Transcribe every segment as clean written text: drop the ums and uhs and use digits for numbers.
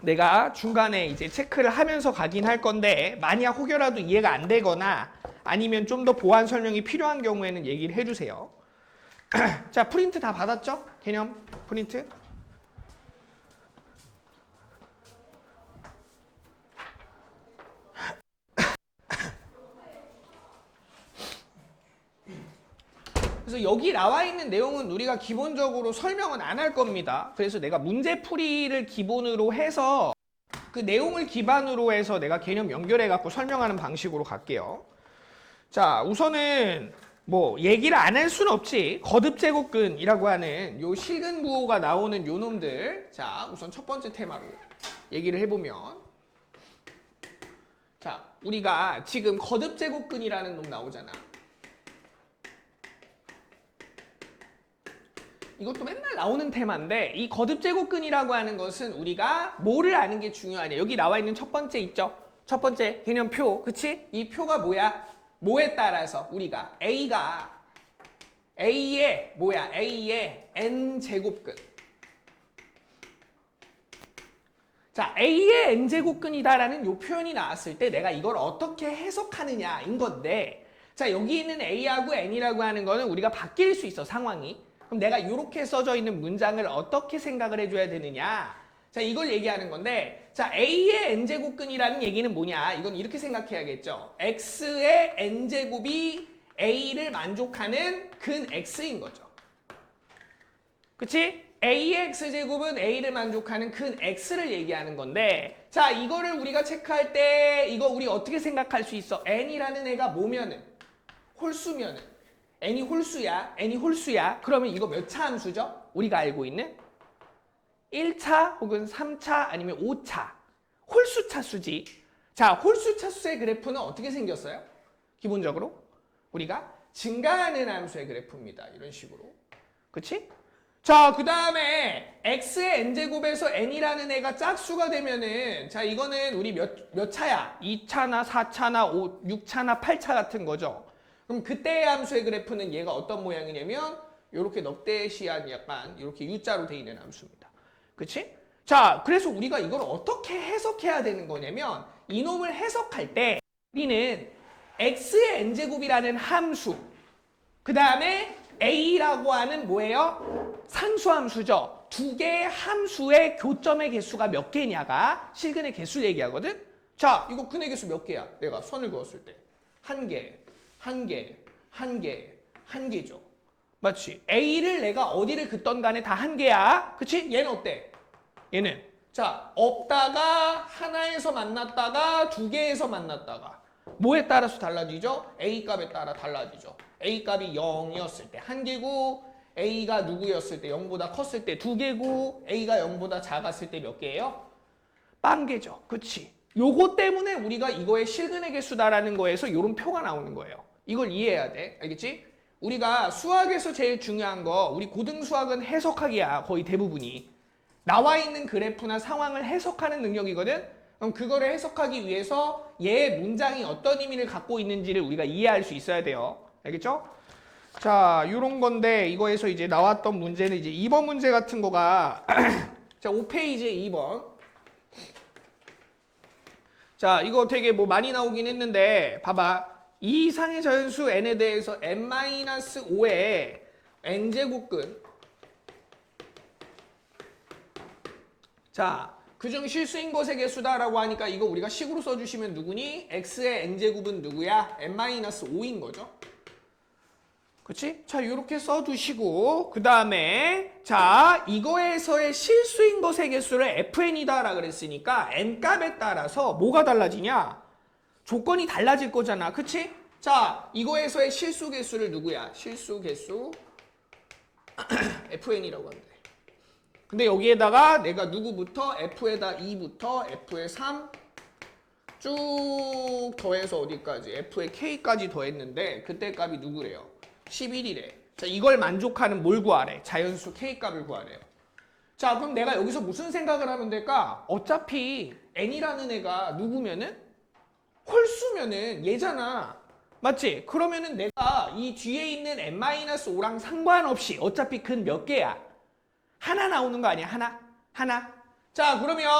내가 중간에 이제 체크를 하면서 가긴 할 건데 만약 혹여라도 이해가 안 되거나 아니면 좀 더 보완 설명이 필요한 경우에는 얘기를 해주세요. 자, 프린트 다 받았죠? 개념 프린트? 그래서 여기 나와 있는 내용은 우리가 기본적으로 설명은 안 할 겁니다. 그래서 내가 문제풀이를 기본으로 해서 그 내용을 기반으로 해서 내가 개념 연결해 갖고 설명하는 방식으로 갈게요. 자, 우선은 뭐 얘기를 안 할 수는 없지. 거듭제곱근이라고 하는 요 실근부호가 나오는 요 놈들. 자, 우선 첫 번째 테마로 얘기를 해보면, 자, 우리가 지금 거듭제곱근이라는 놈 나오잖아. 이것도 맨날 나오는 테마인데 이 거듭제곱근이라고 하는 것은 우리가 뭐를 아는 게 중요하냐. 여기 나와 있는 첫 번째 있죠? 첫 번째 개념표, 그치? 이 표가 뭐야? 뭐에 따라서 우리가 A가 A의 뭐야? A의 N제곱근. 자, A의 N제곱근이다라는 요 표현이 나왔을 때 내가 이걸 어떻게 해석하느냐인 건데, 자, 여기 있는 A하고 N이라고 하는 거는 우리가 바뀔 수 있어, 상황이. 그럼 내가 이렇게 써져 있는 문장을 어떻게 생각을 해줘야 되느냐? 자, 이걸 얘기하는 건데, 자, A의 N제곱근이라는 얘기는 뭐냐? 이건 이렇게 생각해야겠죠. X의 N제곱이 A를 만족하는 근 X인 거죠. 그치? A의 X제곱은 A를 만족하는 근 X를 얘기하는 건데, 자, 이거를 우리가 체크할 때 이거 우리 어떻게 생각할 수 있어? N이라는 애가 뭐면은? 홀수면은. N이 홀수야. N이 홀수야. 그러면 이거 몇 차 함수죠? 우리가 알고 있는 1차 혹은 3차 아니면 5차. 홀수 차수지. 자, 홀수 차수의 그래프는 어떻게 생겼어요? 기본적으로 우리가 증가하는 함수의 그래프입니다. 이런 식으로. 그치? 자, 그 다음에 x의 n제곱에서 n이라는 애가 짝수가 되면은, 자, 이거는 우리 몇 차야? 2차나 4차나 6차나 8차 같은 거죠. 그럼 그때의 함수의 그래프는 얘가 어떤 모양이냐면 이렇게 넉대시한 약간 이렇게 U자로 돼 있는 함수입니다. 그치? 자, 그래서 우리가 이걸 어떻게 해석해야 되는 거냐면 이놈을 해석할 때 우리는 x의 n제곱이라는 함수, 그 다음에 a라고 하는 뭐예요? 상수함수죠. 두 개의 함수의 교점의 개수가 몇 개냐가 실근의 개수를 얘기하거든? 자, 이거 근의 개수 몇 개야? 내가 선을 그었을 때. 한 개, 한 개, 한 개, 한 개죠. 맞지? A를 내가 어디를 긋던 간에 다 한 개야. 그치? 얘는 어때? 얘는. 자, 없다가 하나에서 만났다가 두 개에서 만났다가. 뭐에 따라서 달라지죠? A 값에 따라 달라지죠. A 값이 0이었을 때 한 개고, A가 누구였을 때 0보다 컸을 때 두 개고, A가 0보다 작았을 때 몇 개예요? 빵 개죠. 그치? 요거 때문에 우리가 이거의 실근의 개수다라는 거에서 이런 표가 나오는 거예요. 이걸 이해해야 돼. 알겠지? 우리가 수학에서 제일 중요한 거, 우리 고등수학은 해석하기야. 거의 대부분이. 나와 있는 그래프나 상황을 해석하는 능력이거든? 그럼 그거를 해석하기 위해서 얘의 문장이 어떤 의미를 갖고 있는지를 우리가 이해할 수 있어야 돼요. 알겠죠? 자, 요런 건데 이거에서 이제 나왔던 문제는 이제 2번 문제 같은 거가 자, 5페이지에 2번. 자, 이거 되게 뭐 많이 나오긴 했는데 봐봐. 이 이상의 자연수 n에 대해서 n-5의 n제곱근. 자, 그중 실수인 것의 개수다라고 하니까 이거 우리가 식으로 써주시면 누구니? x의 n제곱은 누구야? n-5인 거죠. 그치? 자, 이렇게 써두시고 그 다음에 자, 이거에서의 실수인 것의 개수를 fn이다라 그랬으니까 n값에 따라서 뭐가 달라지냐? 조건이 달라질 거잖아. 그치? 자, 이거에서의 실수 개수를 누구야? 실수 개수 fn이라고 하면 돼. 근데 여기에다가 내가 누구부터 f에다 2부터 f에 3 쭉 더해서 어디까지? f에 k까지 더했는데 그때 값이 누구래요? 11이래. 자, 이걸 만족하는 뭘 구하래? 자연수 k값을 구하래요. 자, 그럼 내가 여기서 무슨 생각을 하면 될까? 어차피 n이라는 애가 누구면은? 홀수면은 얘잖아. 맞지? 그러면은 내가 이 뒤에 있는 n-5랑 상관없이 어차피 근 몇 개야? 하나 나오는 거 아니야? 하나? 하나? 자, 그러면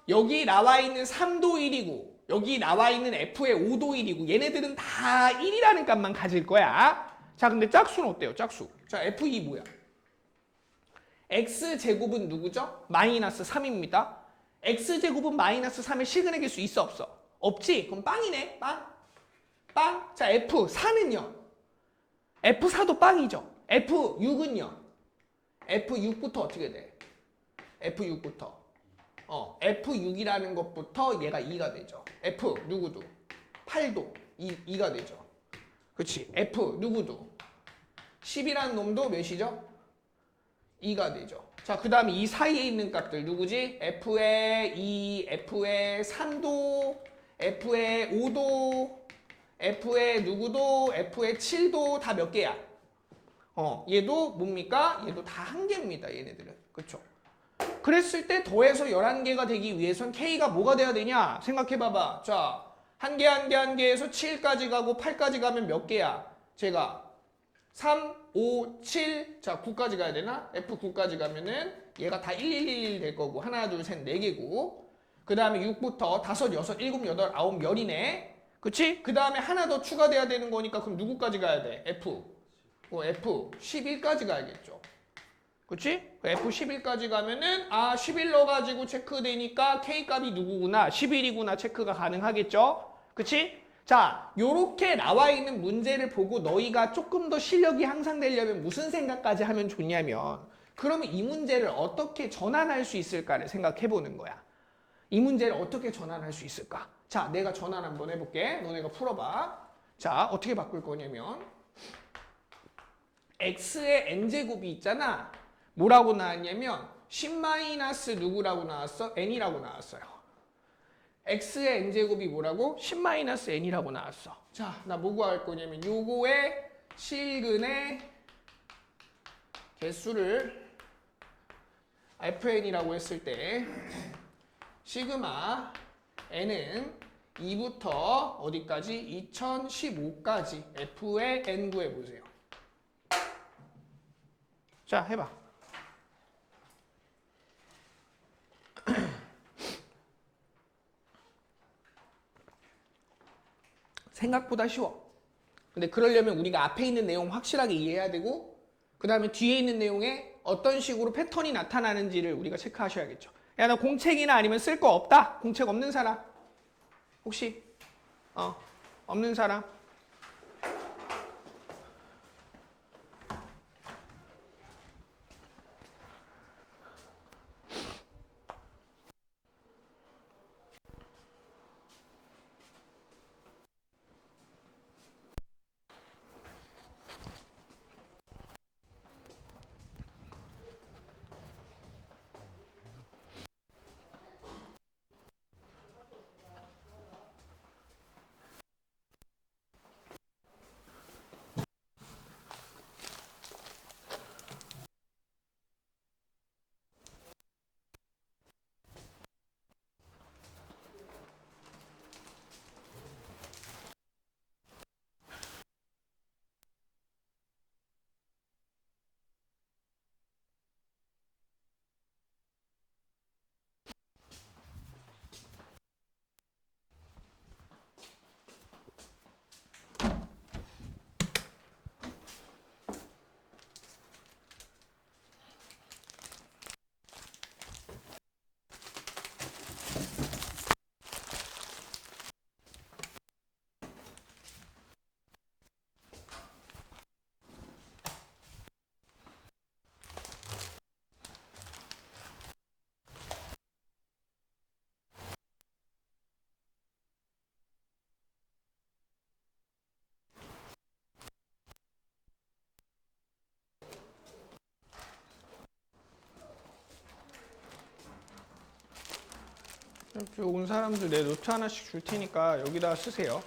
여기 나와 있는 3도 1이고 여기 나와 있는 f의 5도 1이고 얘네들은 다 1이라는 값만 가질 거야. 자, 근데 짝수는 어때요? 짝수. 자, f2 뭐야? x제곱은 누구죠? 마이너스 3입니다. x제곱은 마이너스 3의 실근액일 수 있어 없어? 없지? 그럼 빵이네. 빵. 빵. 자, f4는요? f4도 빵이죠. f6은요? f6부터 어떻게 돼? f6부터. f6이라는 것부터 얘가 2가 되죠. f 누구도 8도 2가 되죠. 그치? f 누구도 10이라는 놈도 몇이죠? 2가 되죠. 자, 그 다음에 이 사이에 있는 값들 누구지? f의 2, f의 3도, f의 5도, f의 누구도, f의 7도 다 몇 개야? 얘도 뭡니까? 얘도 다 한 개입니다. 얘네들은. 그쵸? 그랬을 때 더해서 11개가 되기 위해선 K가 뭐가 돼야 되냐? 생각해봐봐. 자, 한 개, 한 개, 한 개에서 7까지 가고 8까지 가면 몇 개야? 제가 3, 5, 7, 자 9까지 가야 되나? F9까지 가면은 얘가 다 1111 될 거고 하나, 둘, 셋, 4개고 그 다음에 6부터 5, 6, 7, 8, 9, 10이네. 그치? 그 다음에 하나 더 추가돼야 되는 거니까 그럼 누구까지 가야 돼? F11까지 가야겠죠. 그치? F11까지 가면은 11 넣어가지고 체크되니까 K값이 누구구나 11이구나 체크가 가능하겠죠. 그치? 자, 요렇게 나와 있는 문제를 보고 너희가 조금 더 실력이 향상되려면 무슨 생각까지 하면 좋냐면 그러면 이 문제를 어떻게 전환할 수 있을까를 생각해 보는 거야. 이 문제를 어떻게 전환할 수 있을까? 자, 내가 전환 한번 해볼게. 너네가 풀어봐. 자, 어떻게 바꿀 거냐면 x의 n제곱이 있잖아. 뭐라고 나왔냐면 10 누구라고 나왔어? n이라고 나왔어요. x의 n제곱이 뭐라고? 10-n이라고 나왔어. 자, 나 뭐 구할 거냐면 요거의 실근의 개수를 fn이라고 했을 때 시그마 n은 2부터 어디까지? 2015까지 f의 n 구해보세요. 자, 해봐. 생각보다 쉬워. 근데 그러려면 우리가 앞에 있는 내용 확실하게 이해해야 되고 그 다음에 뒤에 있는 내용에 어떤 식으로 패턴이 나타나는지를 우리가 체크하셔야겠죠. 야, 나 공책이나 아니면 쓸 거 없다? 공책 없는 사람? 혹시? 없는 사람? 이렇게 온 사람들 내 노트 하나씩 줄 테니까 여기다 쓰세요.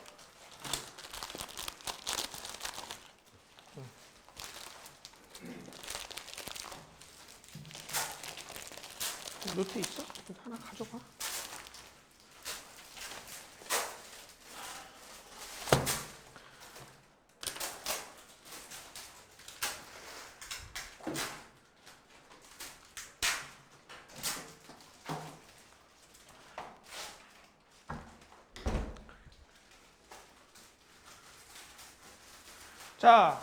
노트 있어? 하나 가져가. 자,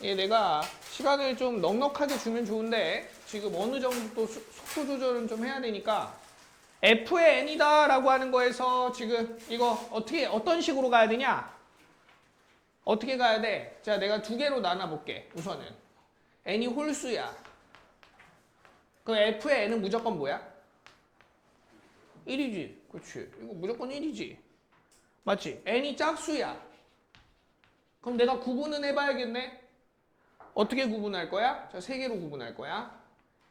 내가 시간을 좀 넉넉하게 주면 좋은데 지금 어느 정도 또 속도 조절은 좀 해야 되니까 F의 N이다 라고 하는 거에서 지금 이거 어떤 식으로 가야 되냐? 어떻게 가야 돼? 자, 내가 두 개로 나눠볼게. 우선은 N이 홀수야. 그럼 F의 N은 무조건 뭐야? 1이지. 그렇지. 이거 무조건 1이지. 맞지? N이 짝수야. 그럼 내가 구분은 해봐야겠네? 어떻게 구분할 거야? 자, 세 개로 구분할 거야.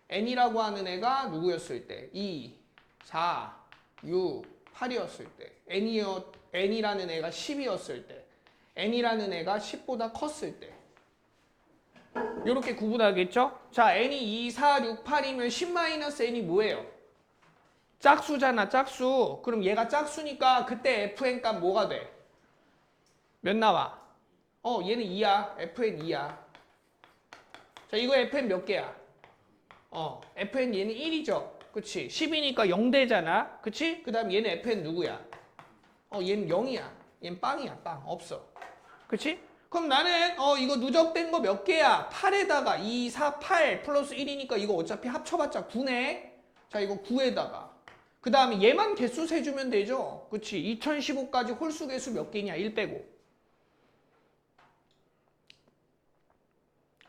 N이라고 하는 애가 누구였을 때? 2, 4, 6, 8이었을 때. N이라는 애가 10이었을 때. N이라는 애가 10보다 컸을 때. 이렇게 구분하겠죠? 자, N이 2, 4, 6, 8이면 10-N이 뭐예요? 짝수잖아, 짝수. 그럼 얘가 짝수니까 그때 FN 값 뭐가 돼? 몇 나와? 얘는 2야. FN 2야. 자, 이거 FN 몇 개야? FN 얘는 1이죠. 그치? 10이니까 0대잖아. 그치? 그 다음 얘는 FN 누구야? 얘는 0이야. 얘는 빵이야, 빵. 없어. 그치? 그럼 나는 이거 누적된 거 몇 개야? 8에다가 2, 4, 8 플러스 1이니까 이거 어차피 합쳐봤자 9네. 자, 이거 9에다가 그 다음에 얘만 개수 세주면 되죠. 그치? 2015까지 홀수 개수 몇 개냐? 1 빼고.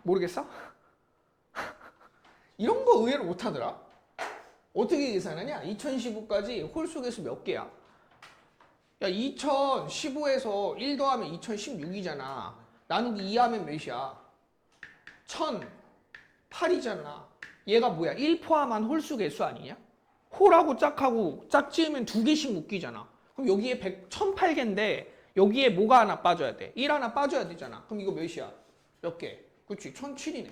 모르겠어? 이런 거 의외로 못하더라. 어떻게 계산하냐? 2015까지 홀수 개수 몇 개야? 야, 2015에서 1 더하면 2016이잖아. 나누기 2 하면 몇이야? 1008이잖아. 얘가 뭐야? 1 포함한 홀수 개수 아니냐? 홀하고 짝하고 짝 지으면 두 개씩 묶이잖아. 그럼 여기에 1008개인데 여기에 뭐가 하나 빠져야 돼? 1 하나 빠져야 되잖아. 그럼 이거 몇이야? 몇 개? 그치? 1007이네.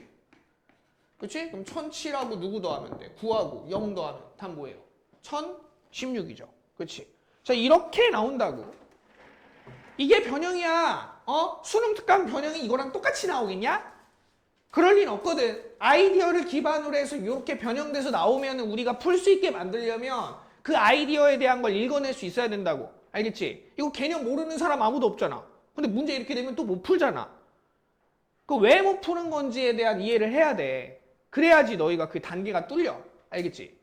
그치? 그럼 1007하고 누구 더하면 돼? 9하고 0 더하면 다 뭐예요? 1016이죠. 그치? 자, 이렇게 나온다고. 이게 변형이야. 수능 특강 변형이 이거랑 똑같이 나오겠냐? 그럴 리는 없거든. 아이디어를 기반으로 해서 이렇게 변형돼서 나오면 우리가 풀 수 있게 만들려면 그 아이디어에 대한 걸 읽어낼 수 있어야 된다고. 알겠지? 이거 개념 모르는 사람 아무도 없잖아. 근데 문제 이렇게 되면 또 못 풀잖아. 그 왜 못 푸는 건지에 대한 이해를 해야 돼. 그래야지 너희가 그 단계가 뚫려. 알겠지?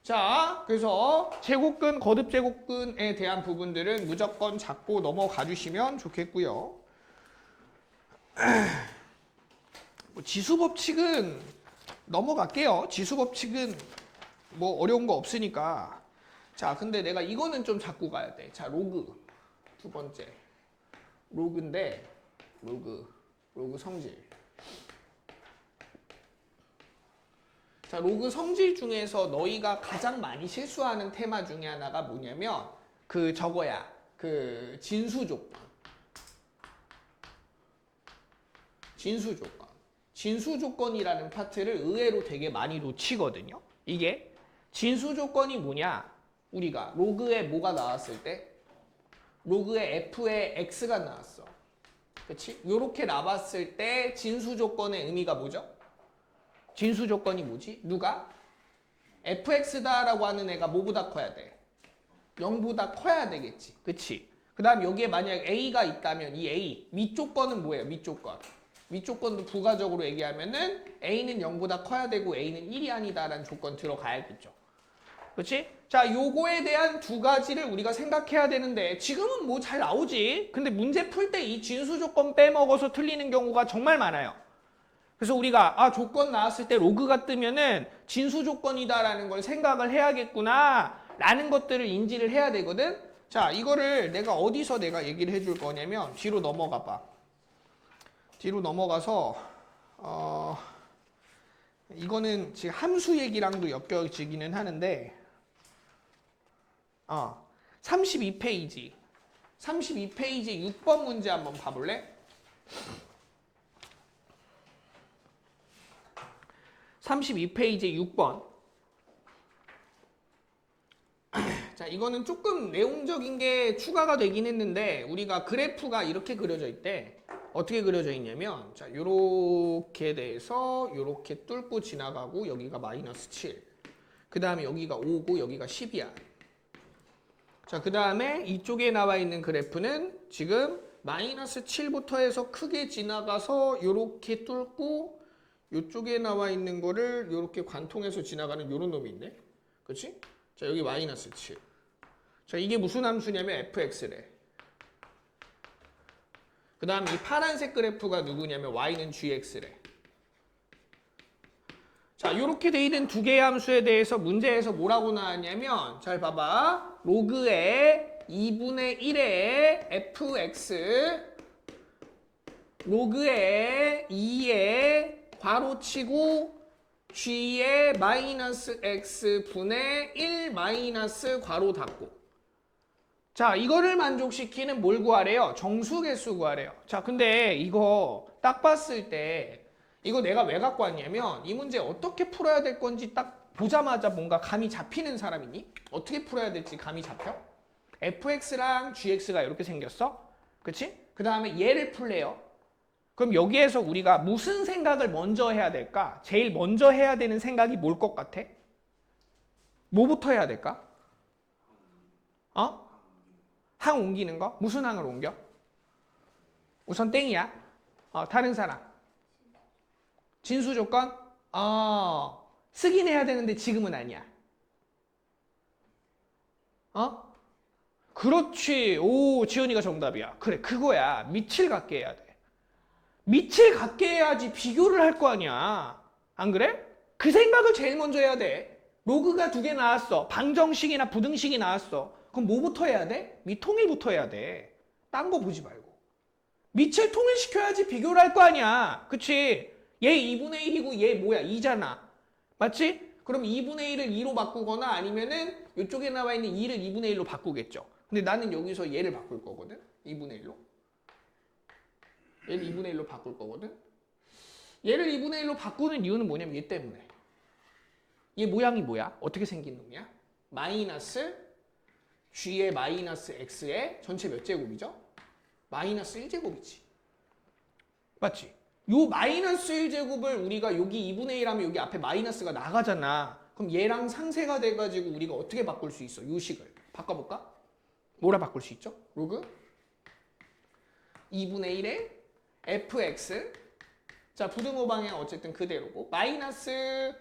자, 그래서 제곱근, 거듭 제곱근에 대한 부분들은 무조건 잡고 넘어가 주시면 좋겠고요. 지수 법칙은 넘어갈게요. 지수 법칙은 뭐 어려운 거 없으니까. 자, 근데 내가 이거는 좀 잡고 가야 돼. 자, 로그 두 번째. 로그인데 로그 성질. 자, 로그 성질 중에서 너희가 가장 많이 실수하는 테마 중에 하나가 뭐냐면 저거야. 진수 조건. 진수 조건. 진수 조건이라는 파트를 의외로 되게 많이 놓치거든요. 이게 진수 조건이 뭐냐? 우리가 로그에 뭐가 나왔을 때? 로그에 f에 x가 나왔어. 그치? 요렇게 나왔을 때 진수 조건의 의미가 뭐죠? 진수 조건이 뭐지? 누가? fx다라고 하는 애가 뭐보다 커야 돼? 0보다 커야 되겠지. 그치? 그 다음 여기에 만약 a가 있다면 이 a, 밑조건은 뭐예요? 밑조건. 밑조건도 부가적으로 얘기하면은 a는 0보다 커야 되고 a는 1이 아니다라는 조건 들어가야겠죠. 그렇지? 자, 요거에 대한 두 가지를 우리가 생각해야 되는데 지금은 뭐 잘 나오지. 근데 문제 풀 때 이 진수 조건 빼먹어서 틀리는 경우가 정말 많아요. 그래서 우리가 조건 나왔을 때 로그가 뜨면은 진수 조건이다라는 걸 생각을 해야겠구나 라는 것들을 인지를 해야 되거든. 자, 이거를 내가 어디서 내가 얘기를 해줄 거냐면 뒤로 넘어가 봐. 뒤로 넘어가서 이거는 지금 함수 얘기랑도 엮여지기는 하는데 32페이지 6번 문제 한번 봐볼래? 32페이지 6번. 자, 이거는 조금 내용적인 게 추가가 되긴 했는데 우리가 그래프가 이렇게 그려져 있대. 어떻게 그려져 있냐면 자, 요렇게 돼서 요렇게 뚫고 지나가고 여기가 -7. 그 다음에 여기가 5고 여기가 10이야. 자, 그 다음에 이쪽에 나와 있는 그래프는 지금 마이너스 7부터 해서 크게 지나가서 요렇게 뚫고 요쪽에 나와 있는 거를 요렇게 관통해서 지나가는 요런 놈이 있네. 그렇지? 자, 여기 마이너스 7. 자, 이게 무슨 함수냐면 fx래. 그 다음 이 파란색 그래프가 누구냐면 y는 gx래. 자, 요렇게 돼 있는 두 개의 함수에 대해서 문제에서 뭐라고 나왔냐면 잘 봐봐. 로그의 2분의 1의 fx 로그의 2의 괄호치고 g의 마이너스 x 분의 1 마이너스 괄호 닫고. 자, 이거를 만족시키는 뭘 구하래요? 정수개수 구하래요. 자, 근데 이거 딱 봤을 때 이거 내가 왜 갖고 왔냐면 이 문제 어떻게 풀어야 될 건지 딱 보자마자 뭔가 감이 잡히는 사람 있니? 어떻게 풀어야 될지 감이 잡혀? fx랑 gx가 이렇게 생겼어. 그치? 그 다음에 얘를 풀래요. 그럼 여기에서 우리가 무슨 생각을 먼저 해야 될까? 제일 먼저 해야 되는 생각이 뭘 것 같아? 뭐부터 해야 될까? 항 옮기는 거? 무슨 항을 옮겨? 우선 땡이야. 다른 사람. 진수 조건? 쓰긴 해야 되는데 지금은 아니야. 그렇지. 오, 지연이가 정답이야. 그래, 그거야. 밑을 갖게 해야 돼. 밑을 갖게 해야지 비교를 할 거 아니야. 안 그래? 그 생각을 제일 먼저 해야 돼. 로그가 2개 나왔어. 방정식이나 부등식이 나왔어. 그럼 뭐부터 해야 돼? 밑 통일부터 해야 돼. 딴 거 보지 말고. 밑을 통일시켜야지 비교를 할 거 아니야. 그치? 얘 2분의 1이고 얘 뭐야? 2잖아. 맞지? 그럼 2분의 1을 2로 바꾸거나 아니면은 이쪽에 나와 있는 2를 2분의 1로 바꾸겠죠. 근데 나는 여기서 얘를 바꿀 거거든. 2분의 1로. 얘를 2분의 1로 바꿀 거거든. 얘를 2분의 1로 바꾸는 이유는 뭐냐면 얘 때문에. 얘 모양이 뭐야? 어떻게 생긴 놈이야? 마이너스 g의 마이너스 x의 전체 몇 제곱이죠? 마이너스 1제곱이지. 맞지? 요 마이너스 1제곱을 우리가 여기 2분의 1 하면 여기 앞에 마이너스가 나가잖아. 그럼 얘랑 상쇄가 돼가지고 우리가 어떻게 바꿀 수 있어? 요 식을. 바꿔볼까? 뭐라 바꿀 수 있죠? 로그 2분의 1의 fx. 자, 부등호 방향 어쨌든 그대로고 마이너스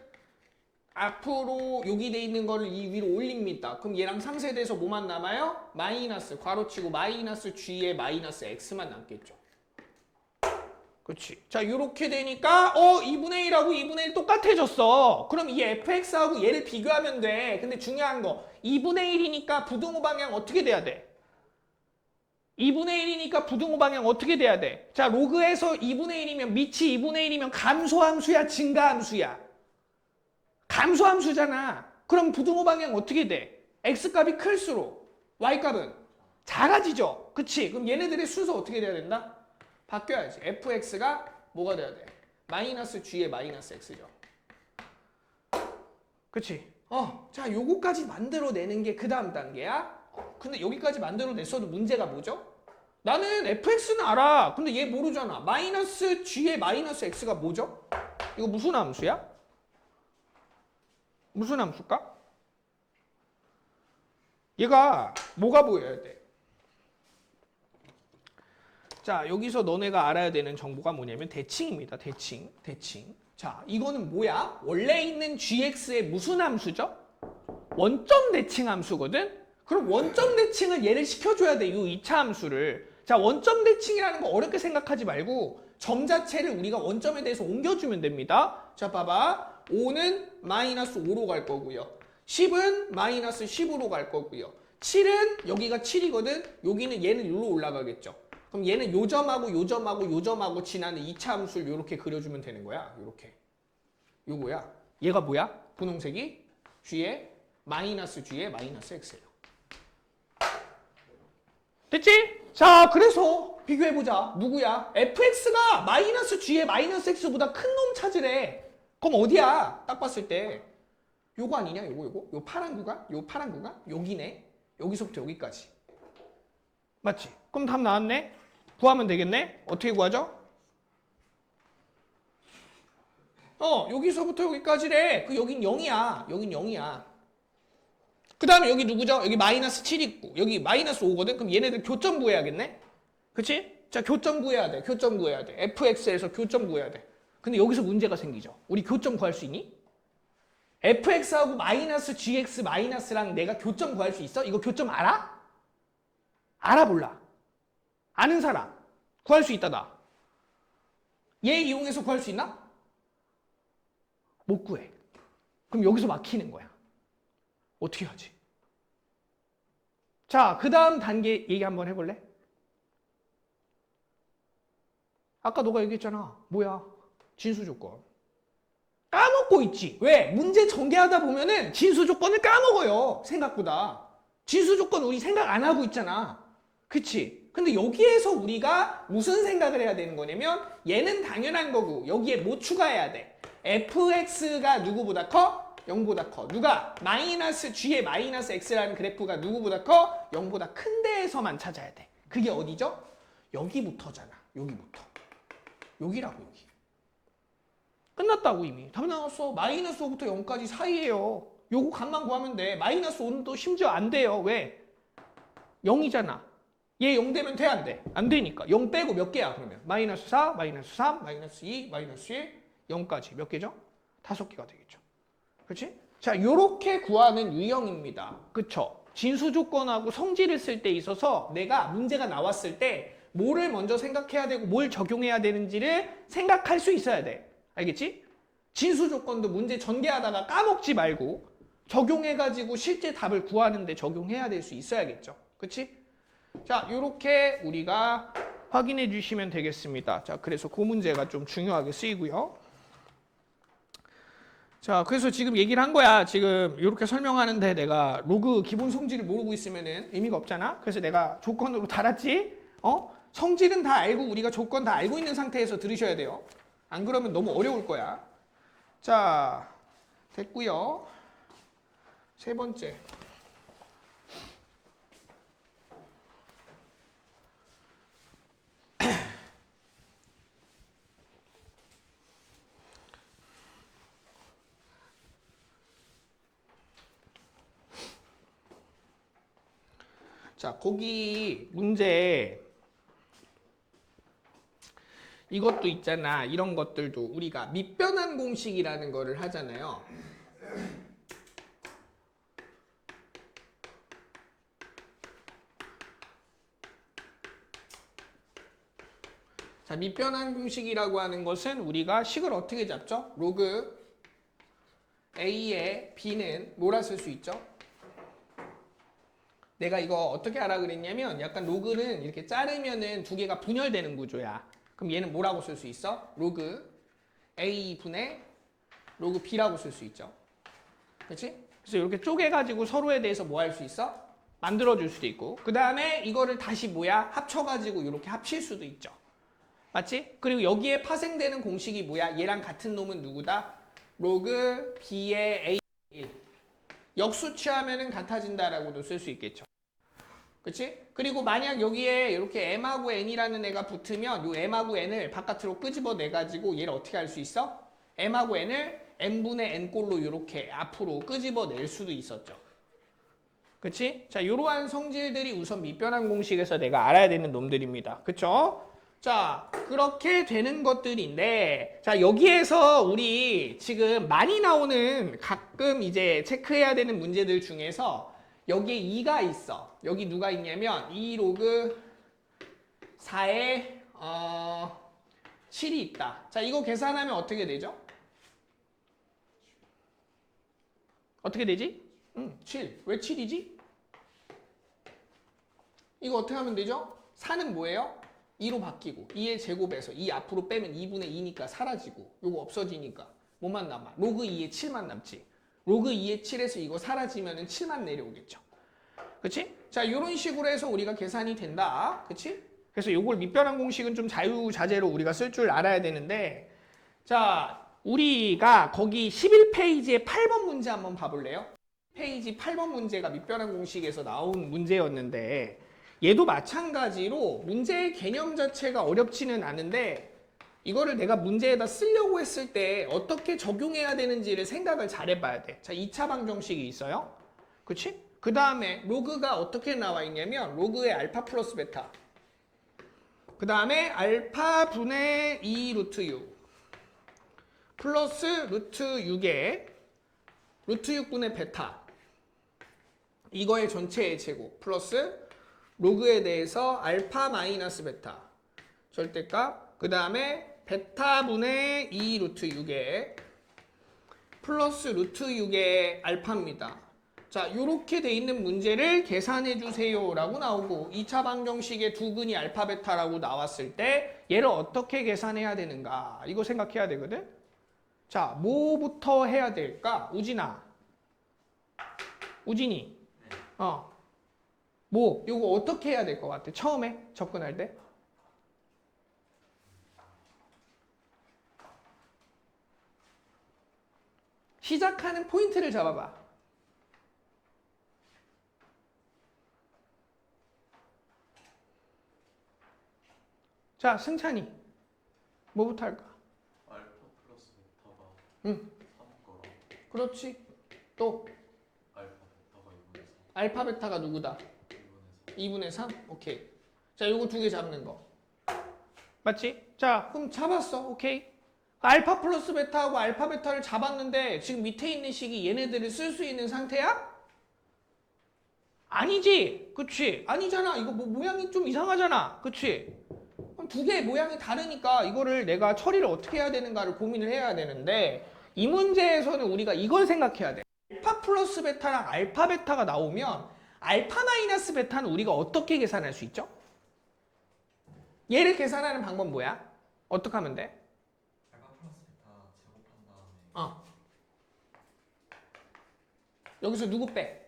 앞으로 여기 돼 있는 거를 이 위로 올립니다. 그럼 얘랑 상쇄돼서 뭐만 남아요? 마이너스 괄호치고 마이너스 g의 마이너스 x만 남겠죠. 그렇지. 자, 요렇게 되니까 2분의 1하고 2분의 1 똑같아졌어. 그럼 이 fx하고 얘를 비교하면 돼. 근데 중요한 거 2분의 1이니까 부등호 방향 어떻게 돼야 돼? 2분의 1이니까 부등호 방향 어떻게 돼야 돼? 자, 로그에서 2분의 1이면 밑이 2분의 1이면 감소함수야, 증가함수야? 감소함수잖아. 그럼 부등호 방향 어떻게 돼? x값이 클수록 y값은 작아지죠. 그치? 그럼 얘네들의 순서 어떻게 돼야 된다? 바뀌어야지. fx가 뭐가 돼야 돼? 마이너스 g의 마이너스 x죠. 그치? 자, 요거까지 만들어내는 게 그 다음 단계야. 근데 여기까지 만들어냈어도 문제가 뭐죠? 나는 fx는 알아. 근데 얘 모르잖아. 마이너스 g의 마이너스 x가 뭐죠? 이거 무슨 함수야? 무슨 함수일까? 얘가 뭐가 보여야 돼? 자, 여기서 너네가 알아야 되는 정보가 뭐냐면 대칭입니다. 대칭. 자, 이거는 뭐야? 원래 있는 gx의 무슨 함수죠? 원점 대칭 함수거든? 그럼 원점 대칭을 얘를 시켜줘야 돼. 이 2차 함수를. 자, 원점 대칭이라는 거 어렵게 생각하지 말고 점 자체를 우리가 원점에 대해서 옮겨주면 됩니다. 자, 봐봐. 5는 마이너스 5로 갈 거고요. 10은 마이너스 10으로 갈 거고요. 7은 여기가 7이거든? 여기는 얘는 여기로 올라가겠죠. 그럼 얘는 요 점하고 요 점하고 요 점하고 지나는 2차 함수를 이렇게 그려주면 되는 거야. 이렇게. 요거야. 얘가 뭐야? 분홍색이 g의 마이너스 g의 마이너스 x예요. 됐지? 자, 그래서 비교해보자. 누구야? fx가 마이너스 g의 마이너스 x보다 큰 놈 찾으래. 그럼 어디야? 딱 봤을 때. 요거 아니냐? 요거. 요 파란 구간? 요 파란 구간? 여기네. 여기서부터 여기까지. 맞지? 그럼 답 나왔네? 구하면 되겠네? 어떻게 구하죠? 여기서부터 여기까지래. 여긴 0이야. 여긴 0이야. 그 다음에 여기 누구죠? 여기 마이너스 7 있고 여기 마이너스 5거든? 그럼 얘네들 교점 구해야겠네? 그치? 자, 교점 구해야 돼. 교점 구해야 돼. fx에서 교점 구해야 돼. 근데 여기서 문제가 생기죠. 우리 교점 구할 수 있니? fx하고 마이너스 gx 마이너스랑 내가 교점 구할 수 있어? 이거 교점 알아? 알아 몰라? 아는 사람 구할 수 있다 나. 얘 이용해서 구할 수 있나? 못 구해. 그럼 여기서 막히는 거야. 어떻게 하지? 자, 그 다음 단계 얘기 한번 해볼래? 아까 너가 얘기했잖아. 뭐야? 진수 조건. 까먹고 있지. 왜? 문제 전개하다 보면은 진수 조건을 까먹어요. 생각보다. 진수 조건 우리 생각 안 하고 있잖아. 그치? 근데 여기에서 우리가 무슨 생각을 해야 되는 거냐면 얘는 당연한 거고 여기에 뭐 추가해야 돼? fx가 누구보다 커? 0보다 커. 누가? 마이너스 g의 마이너스 x라는 그래프가 누구보다 커? 0보다 큰 데에서만 찾아야 돼. 그게 어디죠? 여기부터잖아. 여기부터. 여기라고 여기. 끝났다고 이미. 답 나왔어. 마이너스 5부터 0까지 사이에요. 요거 값만 구하면 돼. 마이너스 5는 또 심지어 안 돼요. 왜? 0이잖아. 얘 0 되면 돼? 안 돼? 안 되니까. 0 빼고 몇 개야 그러면? 마이너스 4, 마이너스 3, 마이너스 2, 마이너스 1, 0까지. 몇 개죠? 5개가 되겠죠. 그렇지? 자, 요렇게 구하는 유형입니다. 그쵸? 진수 조건하고 성질을 쓸 때 있어서 내가 문제가 나왔을 때 뭐를 먼저 생각해야 되고 뭘 적용해야 되는지를 생각할 수 있어야 돼. 알겠지? 진수 조건도 문제 전개하다가 까먹지 말고 적용해가지고 실제 답을 구하는데 적용해야 될 수 있어야겠죠. 그치? 자, 요렇게 우리가 확인해 주시면 되겠습니다. 자, 그래서 그 문제가 좀 중요하게 쓰이고요. 자, 그래서 지금 얘기를 한 거야. 지금 이렇게 설명하는데 내가 로그 기본 성질을 모르고 있으면은 의미가 없잖아. 그래서 내가 조건으로 달았지. 성질은 다 알고 우리가 조건 다 알고 있는 상태에서 들으셔야 돼요. 안 그러면 너무 어려울 거야. 자, 됐고요. 세 번째. 자, 거기 문제 이것도 있잖아. 이런 것들도 우리가 밑변환 공식이라는 거를 하잖아요. 자, 밑변환 공식이라고 하는 것은 우리가 식을 어떻게 잡죠? 로그 A의 B는 뭐라 쓸 수 있죠? 내가 이거 어떻게 하라 그랬냐면 약간 로그는 이렇게 자르면은 두 개가 분열되는 구조야. 그럼 얘는 뭐라고 쓸 수 있어? 로그 A 분의 로그 B라고 쓸 수 있죠. 그렇지? 그래서 이렇게 쪼개가지고 서로에 대해서 뭐 할 수 있어? 만들어줄 수도 있고 그 다음에 이거를 다시 뭐야? 합쳐가지고 이렇게 합칠 수도 있죠. 맞지? 그리고 여기에 파생되는 공식이 뭐야? 얘랑 같은 놈은 누구다? 로그 B의 A 1 역수 취하면은 같아진다라고도 쓸 수 있겠죠. 그치? 그리고 만약 여기에 이렇게 m하고 n이라는 애가 붙으면 이 m하고 n을 바깥으로 끄집어내가지고 얘를 어떻게 할 수 있어? m하고 n을 n분의 n꼴로 이렇게 앞으로 끄집어낼 수도 있었죠. 그치? 자, 이러한 성질들이 우선 밑변환 공식에서 내가 알아야 되는 놈들입니다. 그쵸? 자, 그렇게 되는 것들인데, 자, 여기에서 우리 지금 많이 나오는 가끔 이제 체크해야 되는 문제들 중에서 여기에 2가 있어. 여기 누가 있냐면 2 로그 4에 7이 있다. 자, 이거 계산하면 어떻게 되죠? 어떻게 되지? 7. 왜 7이지? 이거 어떻게 하면 되죠? 4는 뭐예요? 2로 바뀌고 2의 제곱에서 2 앞으로 빼면 2분의 2니까 사라지고 요거 없어지니까 뭐만 남아? 로그 2의 7만 남지. 로그 2의 7에서 이거 사라지면은 7만 내려오겠죠. 그치? 자, 요런 식으로 해서 우리가 계산이 된다. 그치? 그래서 요걸 밑변환 공식은 좀 자유자재로 우리가 쓸 줄 알아야 되는데, 자, 우리가 거기 11페이지에 8번 문제 한번 봐볼래요? 페이지 8번 문제가 밑변환 공식에서 나온 문제였는데 얘도 마찬가지로 문제의 개념 자체가 어렵지는 않은데 이거를 내가 문제에다 쓰려고 했을 때 어떻게 적용해야 되는지를 생각을 잘 해봐야 돼. 자, 2차 방정식이 있어요. 그치? 그 다음에 로그가 어떻게 나와 있냐면 로그의 알파 플러스 베타. 그 다음에 알파 분의 2 루트 6 플러스 루트 6의 루트 6분의 베타. 이거의 전체의 제곱 플러스 로그에 대해서 알파 마이너스 베타 절대값. 그 다음에 베타분의 2 루트 6의 플러스 루트 6의 알파입니다. 자, 요렇게 돼 있는 문제를 계산해 주세요 라고 나오고 2차 방정식의 두 근이 알파 베타라고 나왔을 때 얘를 어떻게 계산해야 되는가 이거 생각해야 되거든. 자, 뭐부터 해야 될까? 우진아, 우진이, 뭐 요거 어떻게 해야 될 것 같아? 처음에 접근할 때? 시작하는 포인트를 잡아봐. 자, 승찬이 뭐부터 할까? 알파 플러스 베타가 응, 3 거랑 그렇지. 또 알파 베타가 2분의 3 알파 베타가 누구다? 2분의 3? 오케이. 자, 요거 두 개 잡는 거. 맞지? 자, 그럼 잡았어. 오케이. 알파 플러스 베타하고 알파 베타를 잡았는데 지금 밑에 있는 식이 얘네들을 쓸 수 있는 상태야? 아니지. 그치? 아니잖아. 이거 뭐 모양이 좀 이상하잖아. 그치? 그럼 두 개의 모양이 다르니까 이거를 내가 처리를 어떻게 해야 되는가를 고민을 해야 되는데 이 문제에서는 우리가 이걸 생각해야 돼. 알파 플러스 베타랑 알파 베타가 나오면 알파 마이너스 베타는 우리가 어떻게 계산할 수 있죠? 얘를 계산하는 방법 뭐야? 어떻게 하면 돼? 알파 플러스 베타 제곱한 다음에 여기서 누구 빼?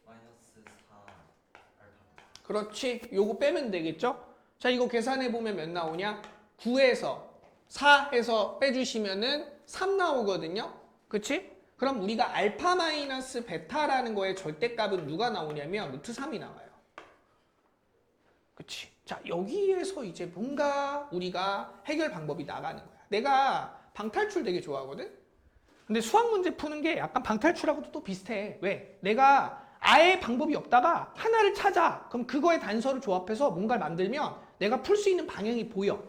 마이너스 4 알파 베타 그렇지. 요거 빼면 되겠죠? 자, 이거 계산해보면 몇 나오냐? 9에서 4에서 빼주시면은 3 나오거든요? 그치? 그럼 우리가 알파 마이너스 베타라는 거의 절대값은 누가 나오냐면 루트 3이 나와요. 그치? 자, 여기에서 이제 뭔가 우리가 해결 방법이 나가는 거야. 내가 방탈출 되게 좋아하거든? 근데 수학 문제 푸는 게 약간 방탈출하고도 또 비슷해. 왜? 내가 아예 방법이 없다가 하나를 찾아. 그럼 그거의 단서를 조합해서 뭔가를 만들면 내가 풀 수 있는 방향이 보여.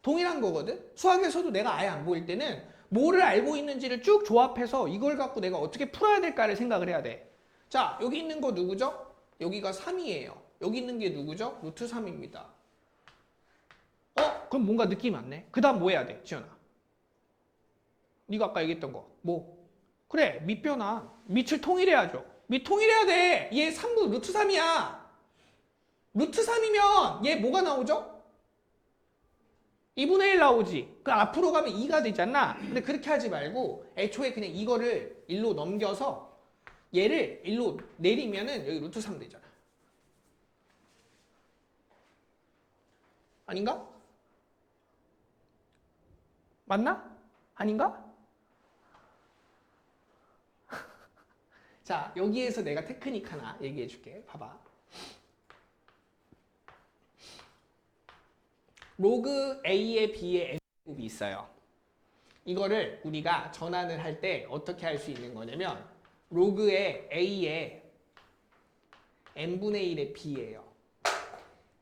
동일한 거거든? 수학에서도 내가 아예 안 보일 때는 뭐를 알고 있는지를 쭉 조합해서 이걸 갖고 내가 어떻게 풀어야 될까를 생각을 해야 돼. 자, 여기 있는 거 누구죠? 여기가 3이에요. 여기 있는 게 누구죠? 루트 3입니다. 그럼 뭔가 느낌이 왔네. 그 다음 뭐 해야 돼, 지연아? 네가 아까 얘기했던 거. 뭐? 그래, 밑변환. 밑을 통일해야죠. 밑 통일해야 돼. 얘 3분 루트 3이야. 루트 3이면 얘 뭐가 나오죠? 2분의 1 나오지. 그 앞으로 가면 2가 되잖아. 근데 그렇게 하지 말고 애초에 그냥 이거를 1로 넘겨서 얘를 1로 내리면은 여기 루트 3 되잖아. 아닌가? 맞나? 아닌가? 자, 여기에서 내가 테크닉 하나 얘기해 줄게. 봐봐. 로그 A에 B에 N제곱이 있어요. 이거를 우리가 전환을 할 때 어떻게 할 수 있는 거냐면 로그의 A에 N분의 1의 B예요.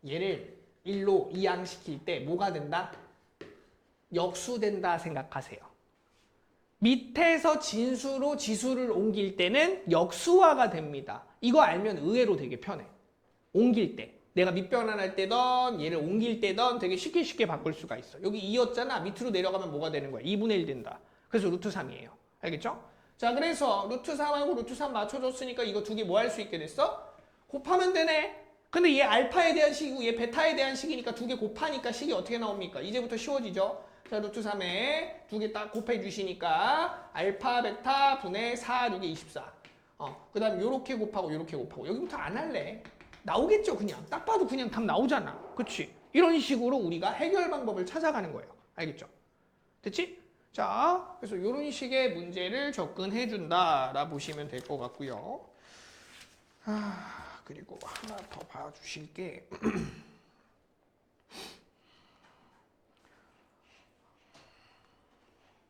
얘를 1로 이항시킬 때 뭐가 된다? 역수된다 생각하세요. 밑에서 진수로 지수를 옮길 때는 역수화가 됩니다. 이거 알면 의외로 되게 편해. 옮길 때. 내가 밑변환할 때든 얘를 옮길 때든 되게 쉽게 바꿀 수가 있어. 여기 2였잖아. 밑으로 내려가면 뭐가 되는 거야? 2분의 1 된다. 그래서 루트 3이에요. 알겠죠? 자, 그래서 루트 3하고 루트 3 맞춰줬으니까 이거 두 개 뭐 할 수 있게 됐어? 곱하면 되네. 근데 얘 알파에 대한 식이고 얘 베타에 대한 식이니까 두 개 곱하니까 식이 어떻게 나옵니까? 이제부터 쉬워지죠? 자, 루트 3에 두 개 딱 곱해 주시니까 알파 베타 분의 4, 6에 24. 그 다음 요렇게 곱하고 요렇게 곱하고 여기부터 안 할래. 나오겠죠, 그냥. 딱 봐도 그냥 답 나오잖아. 그치? 이런 식으로 우리가 해결 방법을 찾아가는 거예요. 알겠죠? 됐지? 자, 그래서 이런 식의 문제를 접근해 준다라 보시면 될 것 같고요. 그리고 하나 더 봐주실 게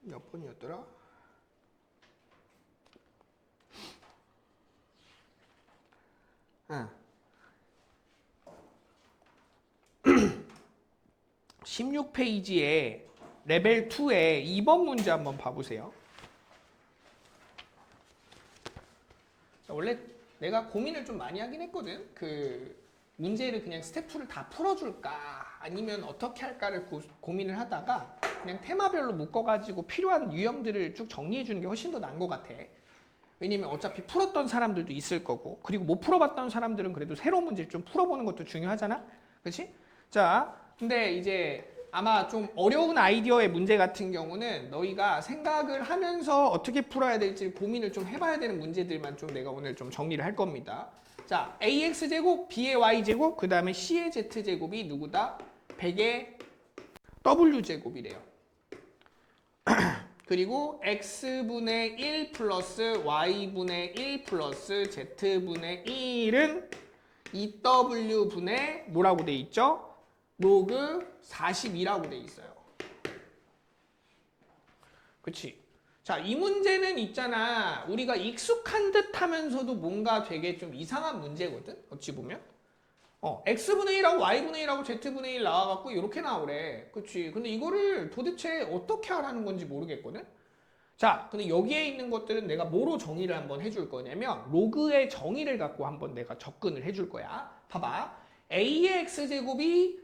몇 번이었더라? 응. 16페이지에 레벨 2의 2번 문제 한번 봐보세요. 원래 내가 고민을 좀 많이 하긴 했거든. 그 문제를 그냥 스텝 2를 다 풀어줄까 아니면 어떻게 할까를 고민을 하다가 그냥 테마별로 묶어가지고 필요한 유형들을 쭉 정리해주는 게 훨씬 더 나은 것 같아. 왜냐면 어차피 풀었던 사람들도 있을 거고, 그리고 못 풀어봤던 사람들은 그래도 새로운 문제를 좀 풀어보는 것도 중요하잖아. 그렇지? 자, 근데 이제 아마 좀 어려운 아이디어의 문제 같은 경우는 너희가 생각을 하면서 어떻게 풀어야 될지 고민을 좀 해봐야 되는 문제들만 좀 내가 오늘 좀 정리를 할 겁니다. 자, AX제곱, B의 Y제곱, 그 다음에 C의 Z제곱이 누구다? 100의 W제곱이래요. 그리고 X분의 1 플러스 Y분의 1 플러스 Z분의 1은 2W분의 뭐라고 돼 있죠? 로그 42라고 돼 있어요. 그치? 자, 이 문제는 있잖아. 우리가 익숙한 듯 하면서도 뭔가 되게 좀 이상한 문제거든? 어찌 보면. X분의 1하고 Y분의 1하고 Z분의 1 나와갖고 이렇게 나오래. 그치? 근데 이거를 도대체 어떻게 하라는 건지 모르겠거든? 자, 근데 여기에 있는 것들은 내가 뭐로 정의를 한번 해줄 거냐면 로그의 정의를 갖고 한번 내가 접근을 해줄 거야. 봐봐. A의 X제곱이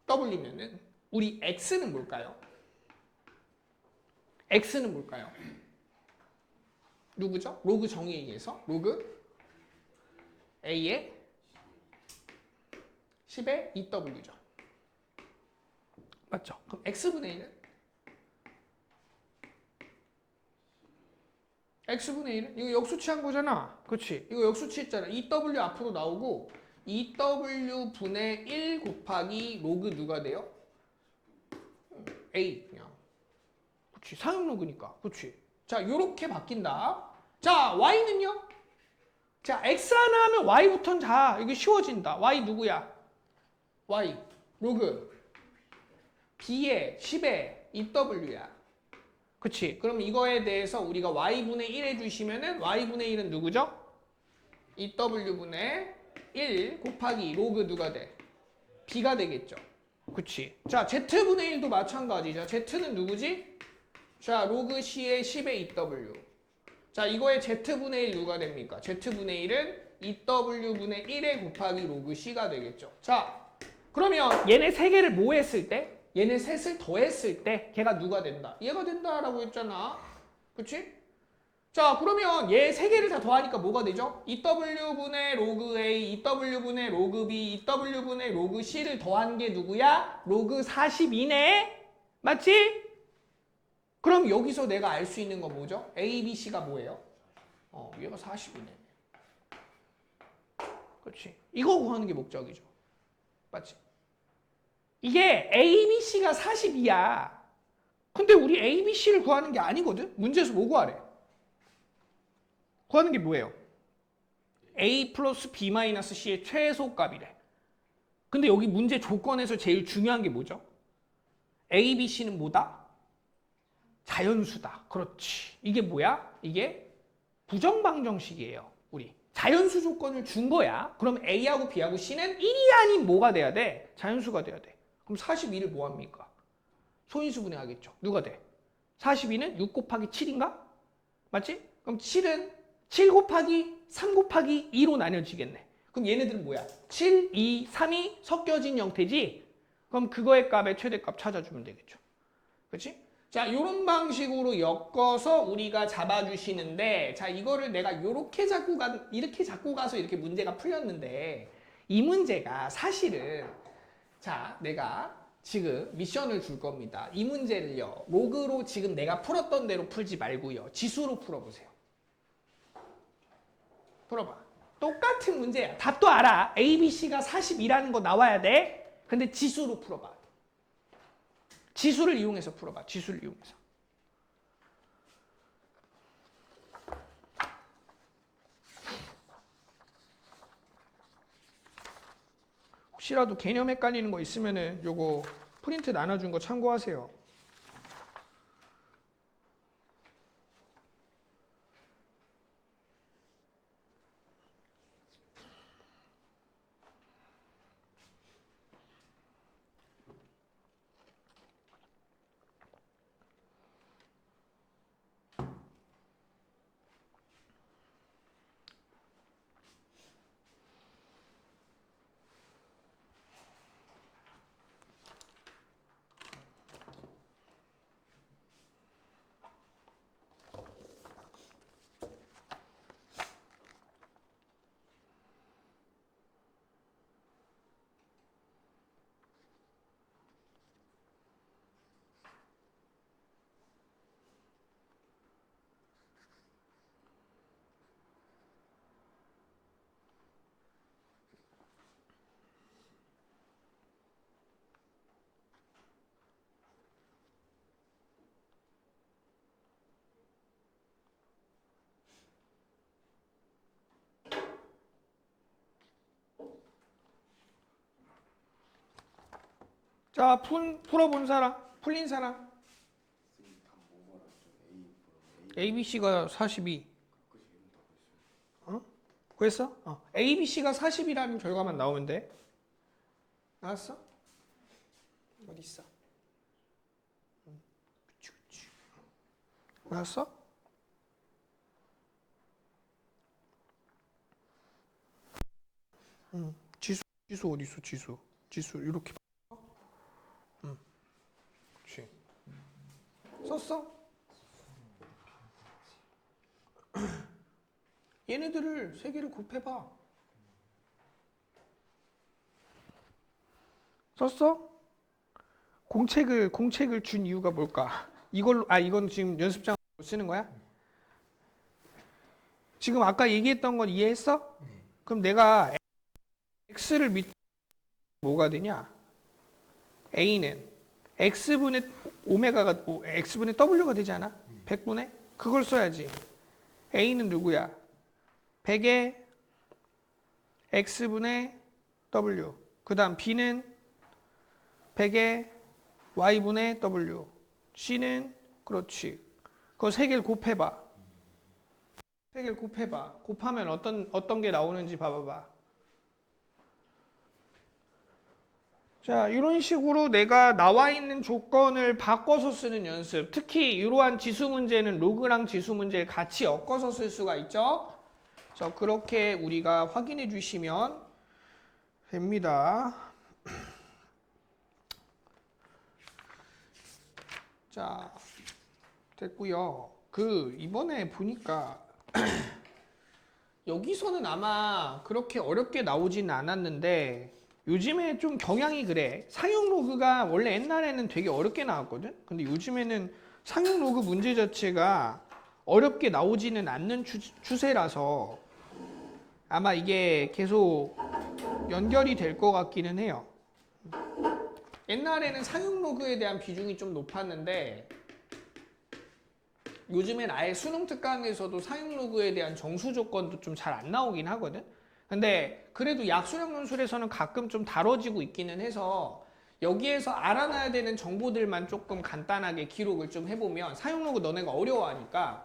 100W면은 우리 X는 뭘까요? X는 뭘까요? 누구죠? 로그 정의에 의해서 로그 A의 10의 2W죠. 맞죠? 그럼 X분의 1은? X분의 1은? 이거 역수치한 거잖아. 그렇지? 이거 역수치했잖아. 2W 앞으로 나오고 2W분의 1 곱하기 로그 누가 돼요? A 그냥. 그렇지. 상용 로그니까. 그렇지. 자, 요렇게 바뀐다. 자, Y는요? 자, X 하나 하면 Y부터는 자, 이게 쉬워진다. Y 누구야? Y. 로그. B의 10의 2W야. 그치? 그럼 이거에 대해서 우리가 Y분의 1 해주시면은 Y분의 1은 누구죠? 2W분의 1 곱하기 로그 누가 돼? B가 되겠죠. 그치? 자, Z분의 1도 마찬가지죠. Z는 누구지? 자, 로그 C의 10의 2W. 자, 이거의 Z분의 1 누가 됩니까? Z분의 1은 2W분의 1에 곱하기 로그 C가 되겠죠. 자, 그러면 얘네 세 개를 뭐 했을 때? 얘네 셋을 더했을 때 걔가 누가 된다? 얘가 된다라고 했잖아. 그치? 자, 그러면 얘 세 개를 다 더하니까 뭐가 되죠? 2W분의 로그 A, 2W분의 로그 B, 2W분의 로그 C를 더한 게 누구야? 로그 42네? 맞지? 그럼 여기서 내가 알 수 있는 건 뭐죠? A, B, C가 뭐예요? 얘가 40이네. 그렇지. 이거 구하는 게 목적이죠. 맞지? 이게 A, B, C가 42야. 근데 우리 A, B, C를 구하는 게 아니거든? 문제에서 뭐 구하래? 구하는 게 뭐예요? A 플러스 B 마이너스 C의 최소값이래. 근데 여기 문제 조건에서 제일 중요한 게 뭐죠? A, B, C는 뭐다? 자연수다. 그렇지. 이게 뭐야? 이게 부정방정식이에요. 우리 자연수 조건을 준 거야. 그럼 A하고 B하고 C는 1이 아닌 뭐가 돼야 돼? 자연수가 돼야 돼. 그럼 42를 뭐 합니까? 소인수분해 하겠죠. 누가 돼? 42는 6 곱하기 7인가? 맞지? 그럼 7은 7 곱하기 3 곱하기 2로 나뉘어지겠네. 그럼 얘네들은 뭐야? 7, 2, 3이 섞여진 형태지? 그럼 그거의 값의 최대값 찾아주면 되겠죠. 그렇지? 자, 이런 방식으로 엮어서 우리가 잡아주시는데, 자, 이거를 내가 이렇게 잡고 가서 이렇게 문제가 풀렸는데, 이 문제가 사실은, 자, 내가 지금 미션을 줄 겁니다. 이 문제를요, 로그로 지금 내가 풀었던 대로 풀지 말고요, 지수로 풀어보세요. 풀어봐. 똑같은 문제야. 답도 알아. A, B, C가 42라는 거 나와야 돼. 근데 지수로 풀어봐. 지수를 이용해서 풀어봐. 지수를 이용해서. 혹시라도 개념 헷갈리는 거 있으면은 요거 프린트 나눠준 거 참고하세요. 자, 풀어본 사람, 풀린 사람. ABC가 42. 어? 구했어? ABC가 40이라는 결과만 나오면 돼. 알았어? 어디 있어? 그치. 알았어? 지수 어디 있어? 지수 이렇게. 그렇지. 썼어? 얘네들을 세 개를 곱해봐. 썼어? 공책을 준 이유가 뭘까? 이건 지금 연습장 쓰는 거야? 지금 아까 얘기했던 건 이해했어? 그럼 내가 x를 뭐가 되냐? a는 x분의 오메가가 x분의 w가 되지 않아? 100분의? 그걸 써야지. a는 누구야? 100의 x분의 w. 그 다음 b는 100의 y분의 w. c는 그렇지. 그거 세 개를 곱해봐. 세 개를 곱해봐. 곱하면 어떤 게 나오는지 봐봐봐. 자, 이런 식으로 내가 나와 있는 조건을 바꿔서 쓰는 연습. 특히 이러한 지수 문제는 로그랑 지수 문제를 같이 엮어서 쓸 수가 있죠. 그래서 그렇게 우리가 확인해 주시면 됩니다. 자, 됐고요. 이번에 보니까 여기서는 아마 그렇게 어렵게 나오진 않았는데 요즘에 좀 경향이 그래. 상용 로그가 원래 옛날에는 되게 어렵게 나왔거든. 근데 요즘에는 상용 로그 문제 자체가 어렵게 나오지는 않는 추세라서 아마 이게 계속 연결이 될 것 같기는 해요. 옛날에는 상용 로그에 대한 비중이 좀 높았는데 요즘엔 아예 수능 특강에서도 상용 로그에 대한 정수 조건도 좀 잘 안 나오긴 하거든. 근데 그래도 약수령 논술에서는 가끔 좀 다뤄지고 있기는 해서 여기에서 알아놔야 되는 정보들만 조금 간단하게 기록을 좀 해보면 상용 로그 너네가 어려워하니까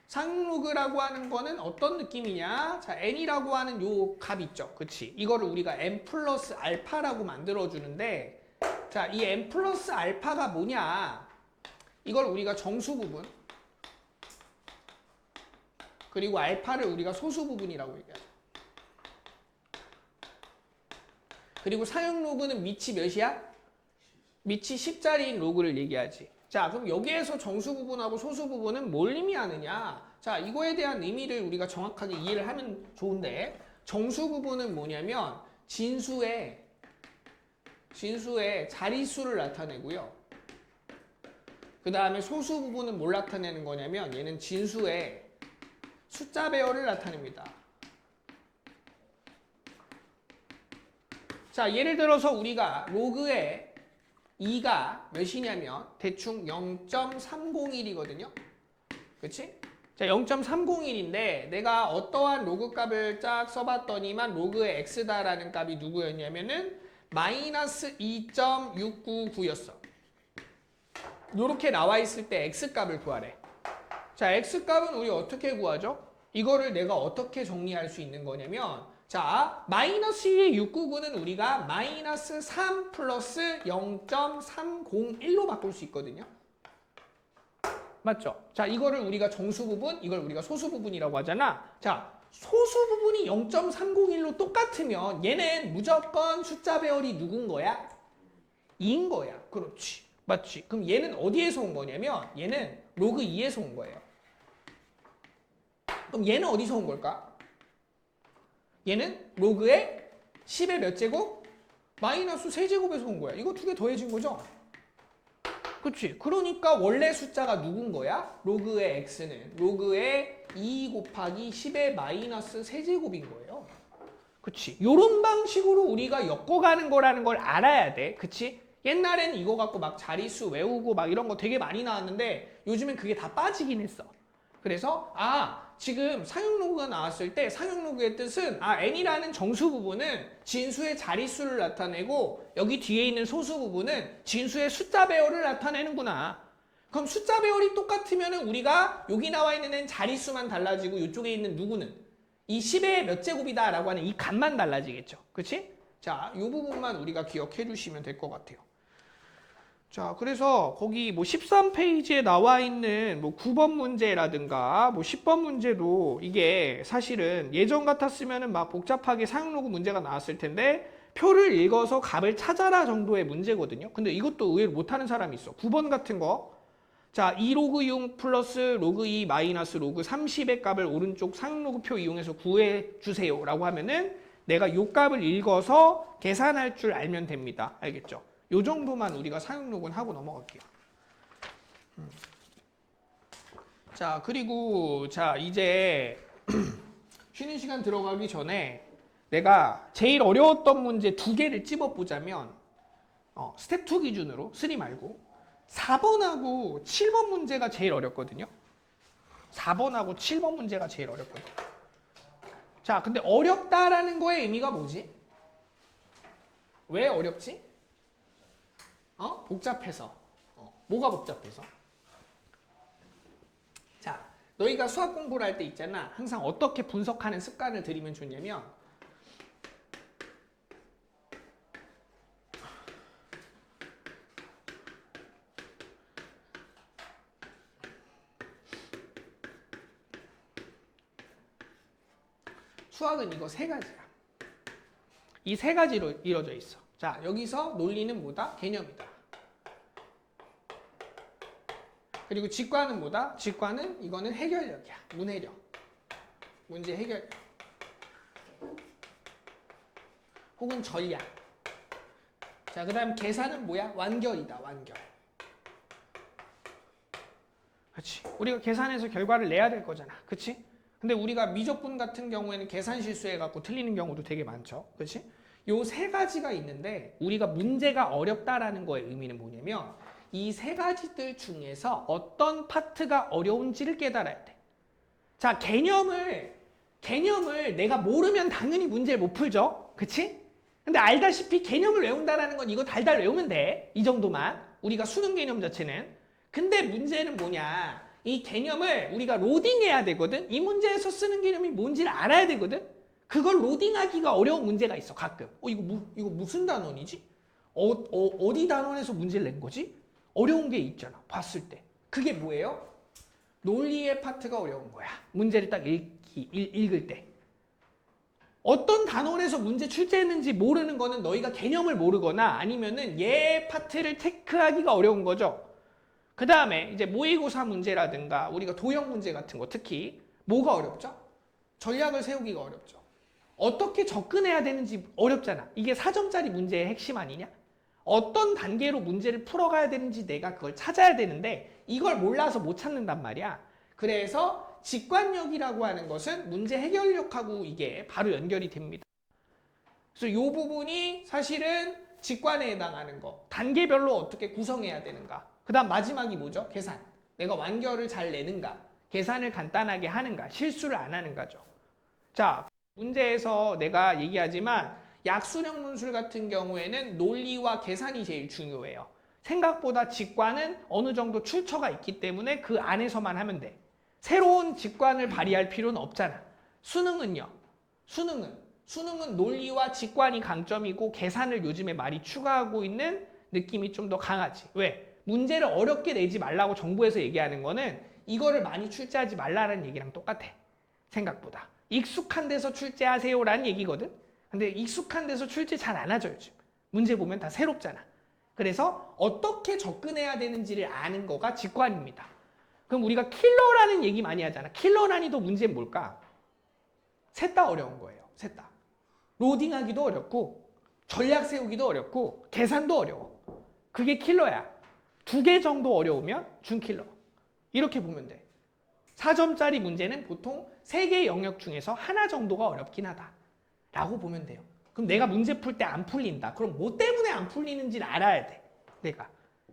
상용 로그라고 하는 거는 어떤 느낌이냐? 자, n이라고 하는 요 값 있죠. 그치? 이거를 우리가 n 플러스 알파라고 만들어주는데 자, 이 n 플러스 알파가 뭐냐? 이걸 우리가 정수 부분 그리고 알파를 우리가 소수 부분이라고 얘기하죠. 그리고 사용 로그는 밑이 몇이야? 밑이 10짜리인 로그를 얘기하지. 자, 그럼 여기에서 정수 부분하고 소수 부분은 뭘 의미하느냐? 자, 이거에 대한 의미를 우리가 정확하게 이해를 하면 좋은데 정수 부분은 뭐냐면 진수의 자릿수를 나타내고요. 그 다음에 소수 부분은 뭘 나타내는 거냐면 얘는 진수의 숫자 배열을 나타냅니다. 자, 예를 들어서 우리가 로그의 2가 몇이냐면 대충 0.301이거든요. 그치? 자, 0.301인데 내가 어떠한 로그 값을 쫙 써봤더니만 로그의 x다라는 값이 누구였냐면은 마이너스 2.699였어. 요렇게 나와 있을 때 x값을 구하래. 자, x값은 우리 어떻게 구하죠? 이거를 내가 어떻게 정리할 수 있는 거냐면 자, 마이너스 2의 699는 우리가 마이너스 3 플러스 0.301로 바꿀 수 있거든요. 맞죠? 자, 이거를 우리가 정수 부분, 이걸 우리가 소수 부분이라고 하잖아. 자, 소수 부분이 0.301로 똑같으면 얘는 무조건 숫자 배열이 누군 거야? 2인 거야. 그렇지. 맞지? 그럼 얘는 어디에서 온 거냐면 얘는 로그 2에서 온 거예요. 그럼 얘는 어디서 온 걸까? 얘는 로그의 10의 몇 제곱? 마이너스 3제곱에서 온 거야. 이거 두 개 더해진 거죠? 그치? 그러니까 원래 숫자가 누군 거야? 로그의 x는 로그의 2 곱하기 10의 마이너스 3제곱인 거예요. 그치? 요런 방식으로 우리가 엮어가는 거라는 걸 알아야 돼. 그치? 옛날에는 이거 갖고 막 자릿수 외우고 막 이런 거 되게 많이 나왔는데 요즘엔 그게 다 빠지긴 했어. 그래서 지금 상용로그가 나왔을 때 상용로그의 뜻은 n이라는 정수 부분은 진수의 자릿수를 나타내고 여기 뒤에 있는 소수 부분은 진수의 숫자 배열을 나타내는구나. 그럼 숫자 배열이 똑같으면 우리가 여기 나와 있는 애는 자릿수만 달라지고 이쪽에 있는 누구는 이 10의 몇 제곱이다 라고 하는 이 값만 달라지겠죠. 그치? 자, 이 부분만 우리가 기억해 주시면 될 것 같아요. 자, 그래서 거기 뭐 13페이지에 나와 있는 뭐 9번 문제라든가 뭐 10번 문제도 이게 사실은 예전 같았으면은 막 복잡하게 사용로그 문제가 나왔을 텐데 표를 읽어서 값을 찾아라 정도의 문제거든요. 근데 이것도 의외로 못하는 사람이 있어. 9번 같은 거. 자, 2 로그 6 플러스 로그 2 마이너스 로그 30의 값을 오른쪽 사용로그표 이용해서 구해 주세요 라고 하면은 내가 요 값을 읽어서 계산할 줄 알면 됩니다. 알겠죠? 요 정도만 우리가 사용록은 하고 넘어갈게요. 자, 그리고 자 이제 쉬는 시간 들어가기 전에 내가 제일 어려웠던 문제 2개를 찝어보자면 스텝 2 기준으로 3 말고 4번하고 7번 문제가 제일 어렵거든요. 4번하고 7번 문제가 제일 어렵거든요. 자, 근데 어렵다라는 거의 의미가 뭐지? 왜 어렵지? 복잡해서. 뭐가 복잡해서? 자, 너희가 수학 공부를 할 때 있잖아. 항상 어떻게 분석하는 습관을 들이면 좋냐면 수학은 이거 3가지야. 이 3가지로 이루어져 있어. 자, 여기서 논리는 뭐다? 개념이다. 그리고 직관은 뭐다? 직관은 이거는 해결력이야. 문해력. 문제 해결력. 혹은 전략. 자, 그 다음 계산은 뭐야? 완결이다. 완결. 그렇지. 우리가 계산해서 결과를 내야 될 거잖아. 그렇지? 근데 우리가 미적분 같은 경우에는 계산 실수해갖고 틀리는 경우도 되게 많죠. 그렇지? 요 3가지가 있는데 우리가 문제가 어렵다라는 거의 의미는 뭐냐면 이 3가지들 중에서 어떤 파트가 어려운지를 깨달아야 돼. 자, 개념을 내가 모르면 당연히 문제를 못 풀죠. 그치? 근데 알다시피 개념을 외운다라는 건 이거 달달 외우면 돼. 이 정도만. 우리가 수능 개념 자체는. 근데 문제는 뭐냐. 이 개념을 우리가 로딩해야 되거든. 이 문제에서 쓰는 개념이 뭔지를 알아야 되거든. 그걸 로딩하기가 어려운 문제가 있어. 가끔. 이거 무슨 단원이지? 어디 단원에서 문제를 낸 거지? 어려운 게 있잖아. 봤을 때. 그게 뭐예요? 논리의 파트가 어려운 거야. 문제를 딱 읽을 때. 어떤 단원에서 문제 출제했는지 모르는 거는 너희가 개념을 모르거나 아니면은 얘 파트를 체크하기가 어려운 거죠. 그 다음에 이제 모의고사 문제라든가 우리가 도형 문제 같은 거 특히 뭐가 어렵죠? 전략을 세우기가 어렵죠. 어떻게 접근해야 되는지 어렵잖아. 이게 4점짜리 문제의 핵심 아니냐? 어떤 단계로 문제를 풀어가야 되는지 내가 그걸 찾아야 되는데 이걸 몰라서 못 찾는단 말이야. 그래서 직관력이라고 하는 것은 문제 해결력하고 이게 바로 연결이 됩니다. 그래서 이 부분이 사실은 직관에 해당하는 거. 단계별로 어떻게 구성해야 되는가. 그 다음 마지막이 뭐죠? 계산. 내가 완결을 잘 내는가. 계산을 간단하게 하는가. 실수를 안 하는가죠. 자, 문제에서 내가 얘기하지만 약수령 문술 같은 경우에는 논리와 계산이 제일 중요해요. 생각보다 직관은 어느 정도 출처가 있기 때문에 그 안에서만 하면 돼. 새로운 직관을 발휘할 필요는 없잖아. 수능은요. 수능은 논리와 직관이 강점이고 계산을 요즘에 많이 추가하고 있는 느낌이 좀 더 강하지. 왜? 문제를 어렵게 내지 말라고 정부에서 얘기하는 거는 이거를 많이 출제하지 말라는 얘기랑 똑같아. 생각보다. 익숙한 데서 출제하세요라는 얘기거든. 근데 익숙한 데서 출제 잘 안 하죠, 요즘. 문제 보면 다 새롭잖아. 그래서 어떻게 접근해야 되는지를 아는 거가 직관입니다. 그럼 우리가 킬러라는 얘기 많이 하잖아. 킬러 난이도 문제는 뭘까? 셋 다 어려운 거예요. 셋 다. 로딩하기도 어렵고 전략 세우기도 어렵고 계산도 어려워. 그게 킬러야. 2개 정도 어려우면 준킬러. 이렇게 보면 돼. 4점짜리 문제는 보통 3개의 영역 중에서 하나 정도가 어렵긴 하다. 라고 보면 돼요. 그럼 내가 문제 풀 때 안 풀린다. 그럼 뭐 때문에 안 풀리는지를 알아야 돼. 내가.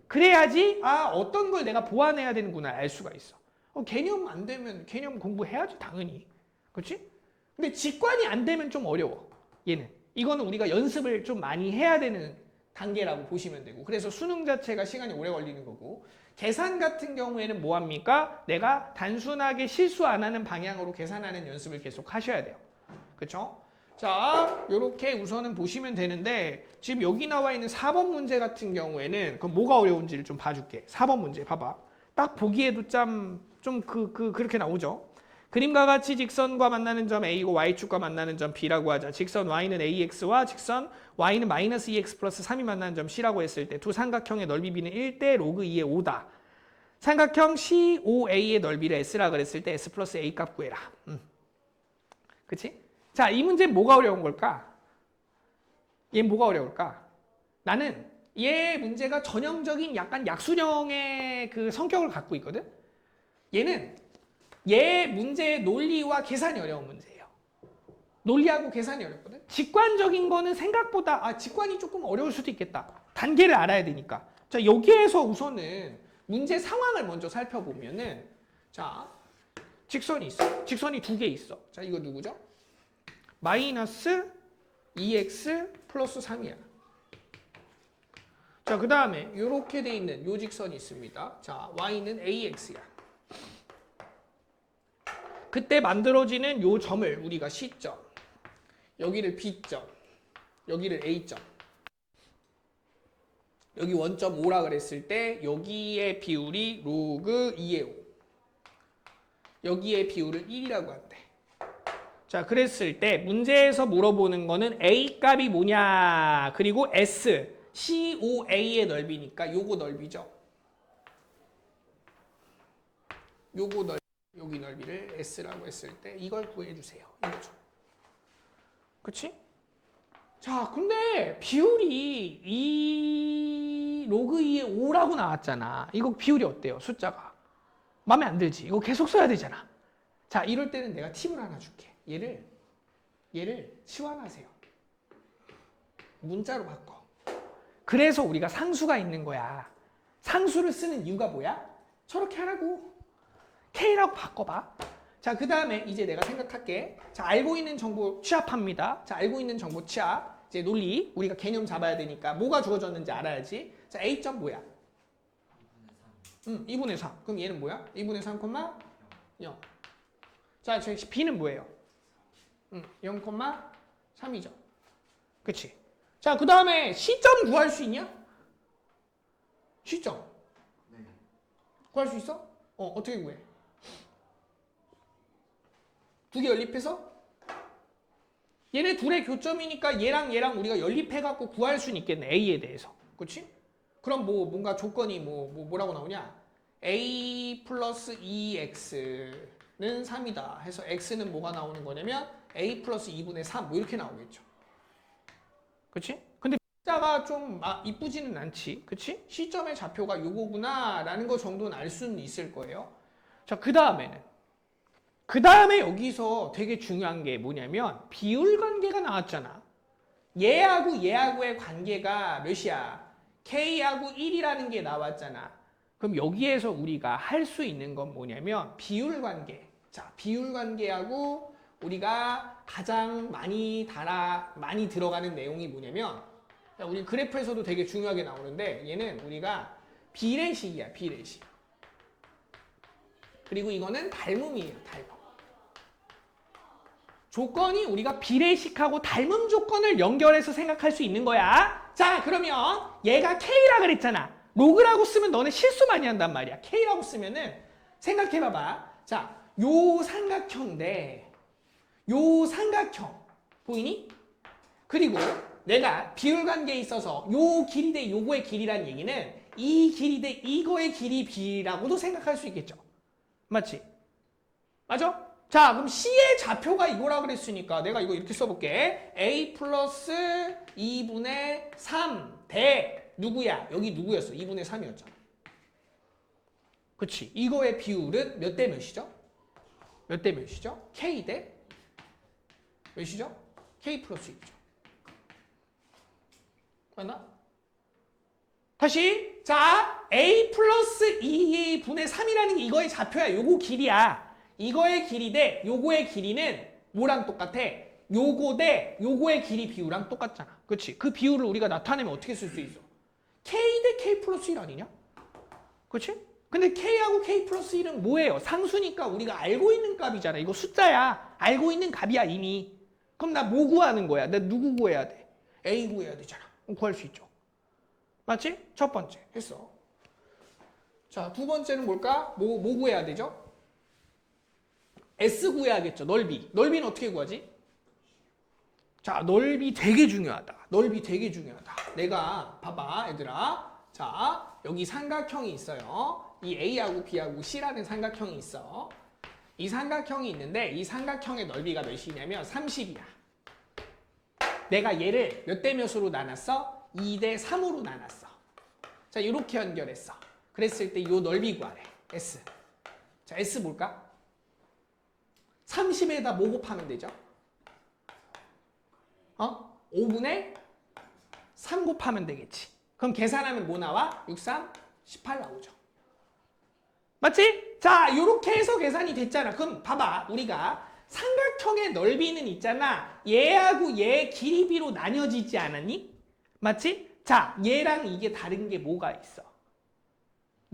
그래야지 어떤 걸 내가 보완해야 되는구나 알 수가 있어. 개념 안 되면 개념 공부해야지 당연히. 그렇지? 근데 직관이 안 되면 좀 어려워. 얘는. 이거는 우리가 연습을 좀 많이 해야 되는 단계라고 보시면 되고. 그래서 수능 자체가 시간이 오래 걸리는 거고. 계산 같은 경우에는 뭐 합니까? 내가 단순하게 실수 안 하는 방향으로 계산하는 연습을 계속 하셔야 돼요. 그렇죠? 자, 요렇게 우선은 보시면 되는데 지금 여기 나와 있는 4번 문제 같은 경우에는 그럼 뭐가 어려운지를 좀 봐줄게. 4번 문제 봐봐. 딱 보기에도 그렇게 나오죠. 그림과 같이 직선과 만나는 점 A고 Y축과 만나는 점 B라고 하자. 직선 Y는 AX와 직선 Y는 마이너스 2X 플러스 3이 만나는 점 C라고 했을 때 두 삼각형의 넓이 B는 1대 로그 2의 5다. 삼각형 COA의 넓이를 S라 그랬을 때 S 플러스 A 값 구해라. 그치? 자, 이 문제는 뭐가 어려운 걸까? 얘는 뭐가 어려울까? 나는 얘 문제가 전형적인 약간 약수형의 그 성격을 갖고 있거든? 얘는 얘 문제의 논리와 계산이 어려운 문제예요. 논리하고 계산이 어렵거든? 직관적인 거는 생각보다 직관이 조금 어려울 수도 있겠다. 단계를 알아야 되니까. 자, 여기에서 우선은 문제 상황을 먼저 살펴보면은 자, 직선이 있어. 직선이 두 개 있어. 자, 이거 누구죠? 마이너스 2x 플러스 3이야. 자, 그 다음에 이렇게 돼 있는 요 직선이 있습니다. 자, y는 ax야. 그때 만들어지는 요 점을 우리가 C점, 여기를 B점, 여기를 A점, 여기 원점 5라 그랬을 때 여기의 비율이 로그 2의 5, 여기의 비율을 1이라고 한대. 자, 그랬을 때 문제에서 물어보는 거는 A 값이 뭐냐, 그리고 S, COA의 넓이니까 요거 넓이죠. 요거 넓이, 여기 넓이를 S라고 했을 때 이걸 구해주세요. 이거죠. 그치? 자, 근데 비율이 2 로그 2의 5라고 나왔잖아. 이거 비율이 어때요? 숫자가. 마음에 안 들지? 이거 계속 써야 되잖아. 자, 이럴 때는 내가 팁을 하나 줄게. 얘를 치환하세요. 문자로 바꿔. 그래서 우리가 상수가 있는 거야. 상수를 쓰는 이유가 뭐야? 저렇게 하라고. K라고 바꿔봐. 자, 그 다음에 이제 내가 생각할게. 자, 알고 있는 정보 취합합니다. 자, 알고 있는 정보 취합. 이제 논리. 우리가 개념 잡아야 되니까 뭐가 주어졌는지 알아야지. 자, A점 뭐야? 2분의 3. 그럼 얘는 뭐야? 2분의 3, 0. 자, 저 B는 뭐예요? 0,3이죠. 그치? 자, 그 다음에 C점 구할 수 있냐? C점. 네. 구할 수 있어? 어떻게 구해? 두 개 연립해서? 얘네 둘의 교점이니까 얘랑 우리가 연립해갖고 구할 수는 있겠네. A에 대해서. 그치? 그럼 뭔가 조건이 뭐라고 나오냐? A 플러스 2x는 3이다 해서 x는 뭐가 나오는 거냐면 A 플러스 2분의 3 뭐 이렇게 나오겠죠. 그치? 근데 X자가 좀 이쁘지는 않지. 그치? 시점의 좌표가 요거구나 라는 거 정도는 알 수는 있을 거예요. 자, 그 다음에 여기서 되게 중요한 게 뭐냐면 비율 관계가 나왔잖아. 얘하고의 관계가 몇이야? K하고 1이라는 게 나왔잖아. 그럼 여기에서 우리가 할 수 있는 건 뭐냐면 비율 관계. 자, 비율 관계하고 우리가 가장 많이 들어가는 내용이 뭐냐면 우리 그래프에서도 되게 중요하게 나오는데 얘는 우리가 비례식이야, 비례식. 그리고 이거는 닮음이에요, 닮음. 조건이 우리가 비례식하고 닮음 조건을 연결해서 생각할 수 있는 거야. 자, 그러면 얘가 K라 그랬잖아. 로그라고 쓰면 너네 실수 많이 한단 말이야. K라고 쓰면은 생각해봐봐. 자, 요 삼각형 대 요 삼각형 보이니? 그리고 내가 비율 관계에 있어서 요 길이 대 요거의 길이라는 얘기는 이 길이 대 이거의 길이 B라고도 생각할 수 있겠죠. 맞지? 맞아? 자, 그럼 C의 좌표가 이거라 그랬으니까 내가 이거 이렇게 써볼게. A 플러스 2분의 3 대 누구야? 여기 누구였어? 2분의 3이었잖아. 그치? 이거의 비율은 몇 대 몇이죠? 몇 대 몇이죠? K 대 몇이죠? K 플러스 2죠. 맞나? 다시 자 A 플러스 2분의 3이라는 게 이거의 좌표야. 요거 길이야. 이거의 길이 대 요거의 길이는 뭐랑 똑같아? 요거 대 요거의 길이 비율랑 똑같잖아. 그렇지? 그 비율을 우리가 나타내면 어떻게 쓸 수 있어? K 대 K 플러스 1 아니냐? 그렇지? 근데 K하고 K 플러스 1은 뭐예요? 상수니까 우리가 알고 있는 값이잖아. 이거 숫자야. 알고 있는 값이야 이미. 그럼 나 뭐 구하는 거야? 나 누구 구해야 돼? A 구해야 되잖아. 그럼 구할 수 있죠. 맞지? 첫 번째 했어. 자, 두 번째는 뭘까? 뭐 구해야 되죠? S 구해야겠죠. 넓이. 넓이는 어떻게 구하지? 자, 넓이 되게 중요하다. 넓이 되게 중요하다. 내가 봐봐 얘들아. 자, 여기 삼각형이 있어요. 이 A하고 B하고 C라는 삼각형이 있어. 이 삼각형이 있는데 이 삼각형의 넓이가 몇이냐면 30이야. 내가 얘를 몇 대 몇으로 나눴어? 2대 3으로 나눴어. 자, 이렇게 연결했어. 그랬을 때 이 넓이 구하래. S. 자, S 뭘까? 30에다 뭐 곱하면 되죠? 5분의 3 곱하면 되겠지. 그럼 계산하면 뭐 나와? 6, 3, 18 나오죠. 맞지? 자, 이렇게 해서 계산이 됐잖아. 그럼 봐봐. 우리가 삼각형의 넓이는 있잖아. 얘하고 얘 길이비로 나뉘어지지 않았니? 맞지? 자, 얘랑 이게 다른 게 뭐가 있어?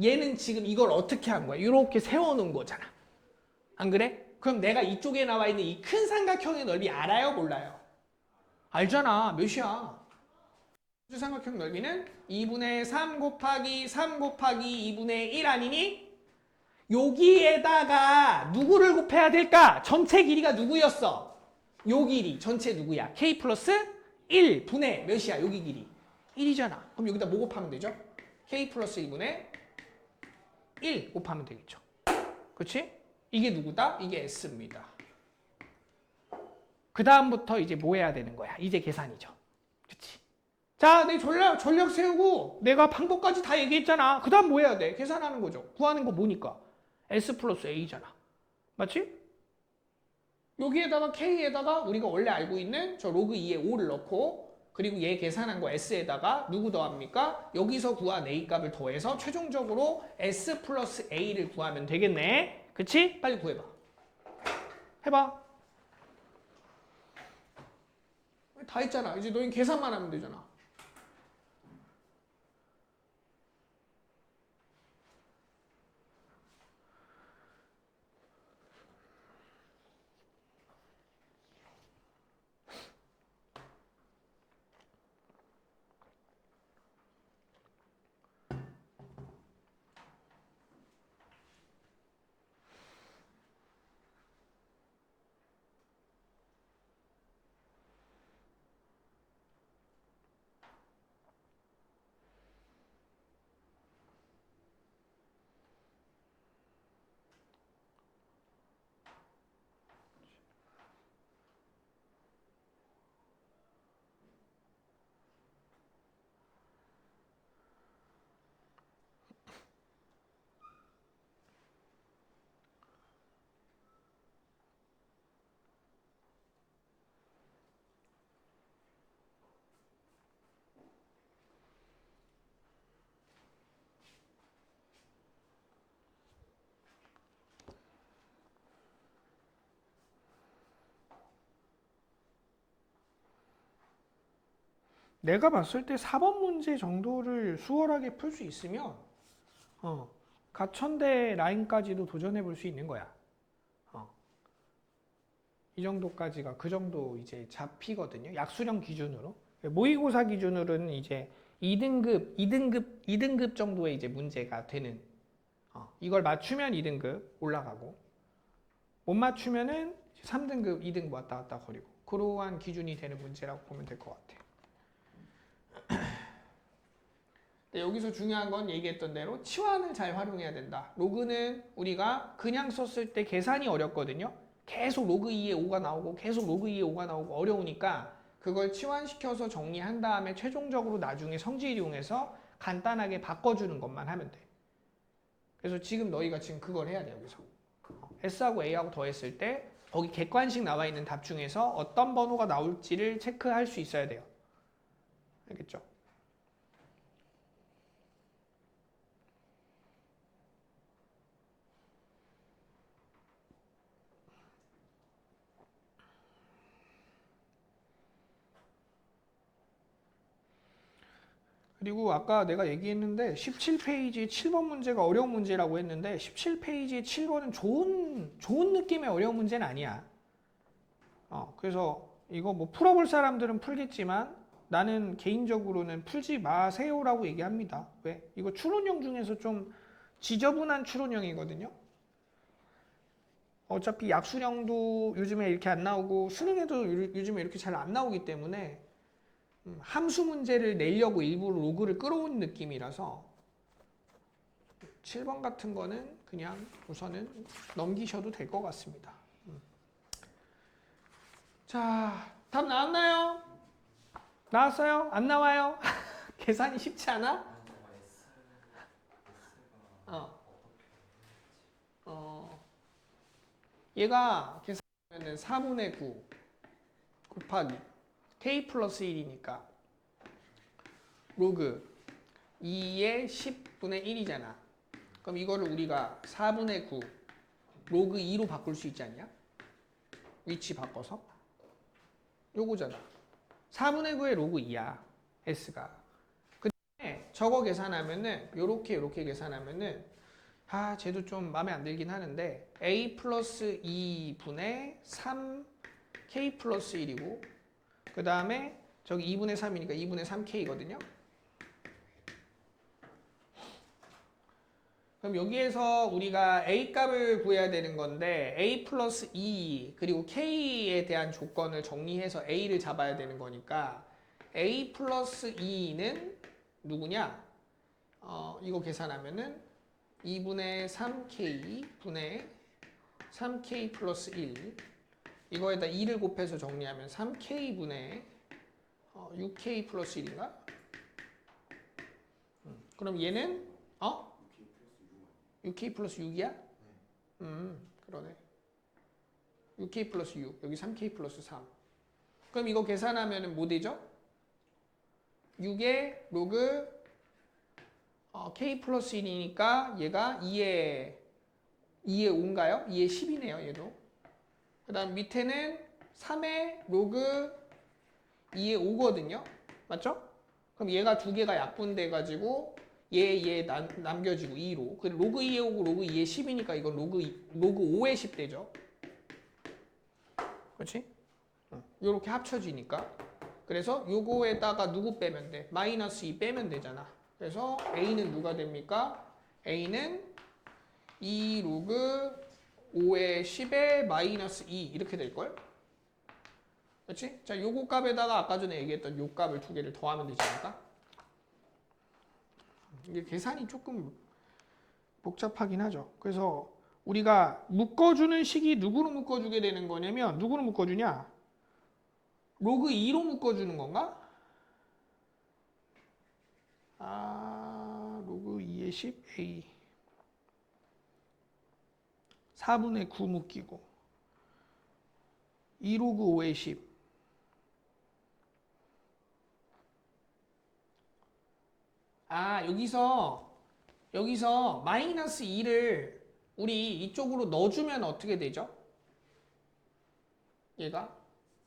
얘는 지금 이걸 어떻게 한 거야? 이렇게 세워놓은 거잖아. 안 그래? 그럼 내가 이쪽에 나와 있는 이 큰 삼각형의 넓이 알아요? 몰라요? 알잖아. 몇이야? 삼각형 넓이는 2분의 3 곱하기 3 곱하기 2분의 1 아니니? 여기에다가 누구를 곱해야 될까? 전체 길이가 누구였어? 요 길이 전체 누구야? K 플러스 1 분의 몇이야? 여기 길이 1이잖아. 그럼 여기다 뭐 곱하면 되죠? K 플러스 1분의 1 곱하면 되겠죠. 그렇지? 이게 누구다? 이게 S입니다. 그 다음부터 이제 뭐 해야 되는 거야? 이제 계산이죠. 그렇지? 자, 내 전략 세우고 내가 방법까지 다 얘기했잖아. 그 다음 뭐 해야 돼? 계산하는 거죠. 구하는 거 뭐니까? S 플러스 A잖아. 맞지? 여기에다가 K에다가 우리가 원래 알고 있는 저 로그 2에 5를 넣고 그리고 얘 계산한 거 S에다가 누구 더합니까? 여기서 구한 A 값을 더해서 최종적으로 S 플러스 A를 구하면 되겠네. 그치? 빨리 구해봐. 해봐. 다 했잖아. 이제 너희 계산만 하면 되잖아. 내가 봤을 때 4번 문제 정도를 수월하게 풀 수 있으면 가천대 라인까지도 도전해 볼 수 있는 거야. 이 정도까지가 그 정도 이제 잡히거든요. 약수령 기준으로. 모의고사 기준으로는 이제 2등급 정도의 이제 문제가 되는. 이걸 맞추면 2등급 올라가고 못 맞추면은 3등급, 2등급 왔다 갔다 거리고 그러한 기준이 되는 문제라고 보면 될 것 같아. 여기서 중요한 건 얘기했던 대로 치환을 잘 활용해야 된다. 로그는 우리가 그냥 썼을 때 계산이 어렵거든요. 계속 로그 2에 5가 나오고 계속 로그 2에 5가 나오고 어려우니까 그걸 치환시켜서 정리한 다음에 최종적으로 나중에 성질 이용해서 간단하게 바꿔주는 것만 하면 돼. 그래서 지금 너희가 지금 그걸 해야 돼. 여기서 S하고 A하고 더했을 때 거기 객관식 나와 있는 답 중에서 어떤 번호가 나올지를 체크할 수 있어야 돼요. 알겠죠? 그리고 아까 내가 얘기했는데 17페이지 7번 문제가 어려운 문제라고 했는데 17페이지 7번은 좋은 느낌의 어려운 문제는 아니야. 그래서 이거 뭐 풀어볼 사람들은 풀겠지만 나는 개인적으로는 풀지 마세요라고 얘기합니다. 왜? 이거 추론형 중에서 좀 지저분한 추론형이거든요. 어차피 약수형도 요즘에 이렇게 안 나오고 수능에도 요즘에 이렇게 잘 안 나오기 때문에 함수 문제를 내려고 일부러 로그를 끌어온 느낌이라서 7번 같은 거는 그냥 우선은 넘기셔도 될 것 같습니다. 자, 답 나왔나요? 나왔어요? 안 나와요? 계산이 쉽지 않아? 제가 S가 어. 얘가 계산하면 4분의 9 곱하기 k 플러스 1이니까 로그 2의 10분의 1이잖아. 그럼 이거를 우리가 4분의 9 로그 2로 바꿀 수 있지 않냐? 위치 바꿔서 요거잖아. 4분의 9의 로그 2야. S가. 그 다음에 저거 계산하면은 요렇게 계산하면은 쟤도 좀 마음에 안 들긴 하는데 A 플러스 2분의 3K 플러스 1이고 그 다음에 저기 2분의 3이니까 2분의 3K거든요. 그럼 여기에서 우리가 A 값을 구해야 되는 건데 A 플러스 2 그리고 K에 대한 조건을 정리해서 A를 잡아야 되는 거니까 A 플러스 2는 누구냐? 이거 계산하면은 2분의 3K 분의 3K 플러스 1 이거에다 2를 곱해서 정리하면 3K 분의 6K 플러스 1인가? 그럼 얘는 6K 플러스 6이야? 그러네. 6K 플러스 6 여기 3K 플러스 3 그럼 이거 계산하면 뭐 되죠? 6의 로그 K 플러스 1이니까 얘가 2의 5인가요? 2의 10이네요 얘도. 그 다음 밑에는 3의 로그 2의 5거든요. 맞죠? 그럼 얘가 두 개가 약분돼가지고 얘 남겨지고 2로. 그리고 로그 2의 5고 로그 2의 10이니까 이건 로그 5의 10 되죠. 그렇지? 이렇게 합쳐지니까. 그래서 요거에다가 누구 빼면 돼? 마이너스 2 빼면 되잖아. 그래서 A는 누가 됩니까? A는 2 로그 5의 10의 마이너스 2 이렇게 될걸? 그렇지? 자, 요거 값에다가 아까 전에 얘기했던 요 값을 두 개를 더하면 되지 않을까? 이게 계산이 조금 복잡하긴 하죠. 그래서 우리가 묶어주는 식이 누구로 묶어주게 되는 거냐면 누구로 묶어주냐? 로그 2로 묶어주는 건가? 로그 2의 10a 4분의 9 묶이고 2 로그 5의 10 여기서 마이너스 2를 우리 이쪽으로 넣어주면 어떻게 되죠? 얘가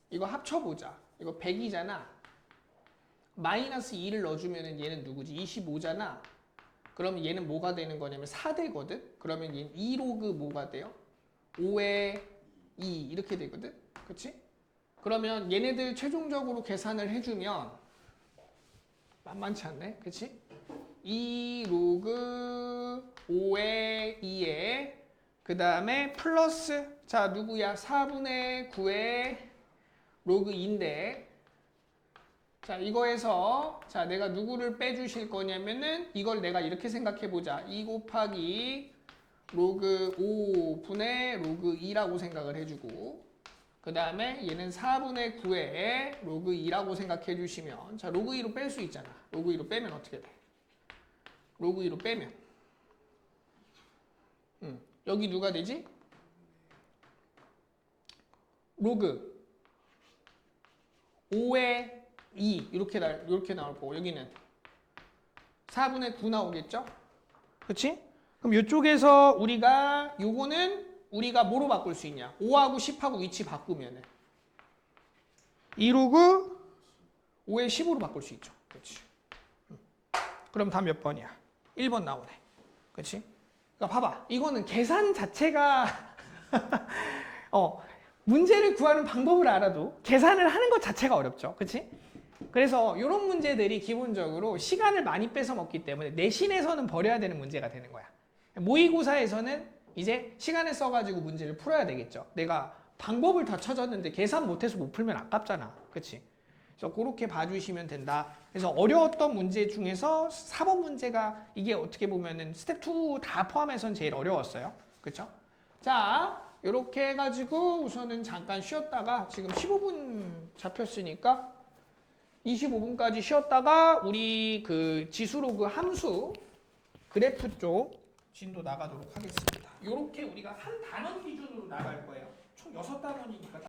이거 합쳐보자. 이거 100이잖아. 마이너스 2를 넣어주면 얘는 누구지? 25잖아. 그러면 얘는 뭐가 되는 거냐면 4되거든? 그러면 얘는 2로그 뭐가 돼요? 5의 2 이렇게 되거든? 그치? 그러면 얘네들 최종적으로 계산을 해주면 만만치 않네? 그치? 2 로그 5의 2에 그 다음에 플러스 자 누구야? 4분의 9의 로그 2인데 자 이거에서 자 내가 누구를 빼주실 거냐면은 이걸 내가 이렇게 생각해보자. 2 곱하기 로그 5분의 로그 2라고 생각을 해주고 그 다음에 얘는 4분의 9의 로그 2라고 생각해 주시면 자 로그 2로 뺄 수 있잖아. 로그 2로 빼면 어떻게 돼? 로그 2로 빼면 여기 누가 되지? 로그 5의 2 이렇게 나올 거고 여기는 4분의 9 나오겠죠? 그렇지? 그럼 이쪽에서 우리가 요거는 우리가 뭐로 바꿀 수 있냐? 5하고 10하고 위치 바꾸면은 2 로그 5의 10으로 바꿀 수 있죠. 그렇지. 그럼 답 몇 번이야? 1번 나오네. 그치? 그러니까 봐봐. 이거는 계산 자체가 문제를 구하는 방법을 알아도 계산을 하는 것 자체가 어렵죠. 그치? 그래서 이런 문제들이 기본적으로 시간을 많이 뺏어 먹기 때문에 내신에서는 버려야 되는 문제가 되는 거야. 모의고사에서는 이제 시간을 써가지고 문제를 풀어야 되겠죠. 내가 방법을 다 찾았는데 계산 못해서 못 풀면 아깝잖아. 그치? 그래서 그렇게 봐주시면 된다. 그래서 어려웠던 문제 중에서 4번 문제가 이게 어떻게 보면은 스텝 2 다 포함해서는 제일 어려웠어요. 그쵸? 자, 이렇게 해가지고 우선은 잠깐 쉬었다가 지금 15분 잡혔으니까 25분까지 쉬었다가 우리 그 지수로그 함수 그래프 쪽 진도 나가도록 하겠습니다. 이렇게 우리가 한 단원 기준으로 나갈 거예요. 총 6단원이니까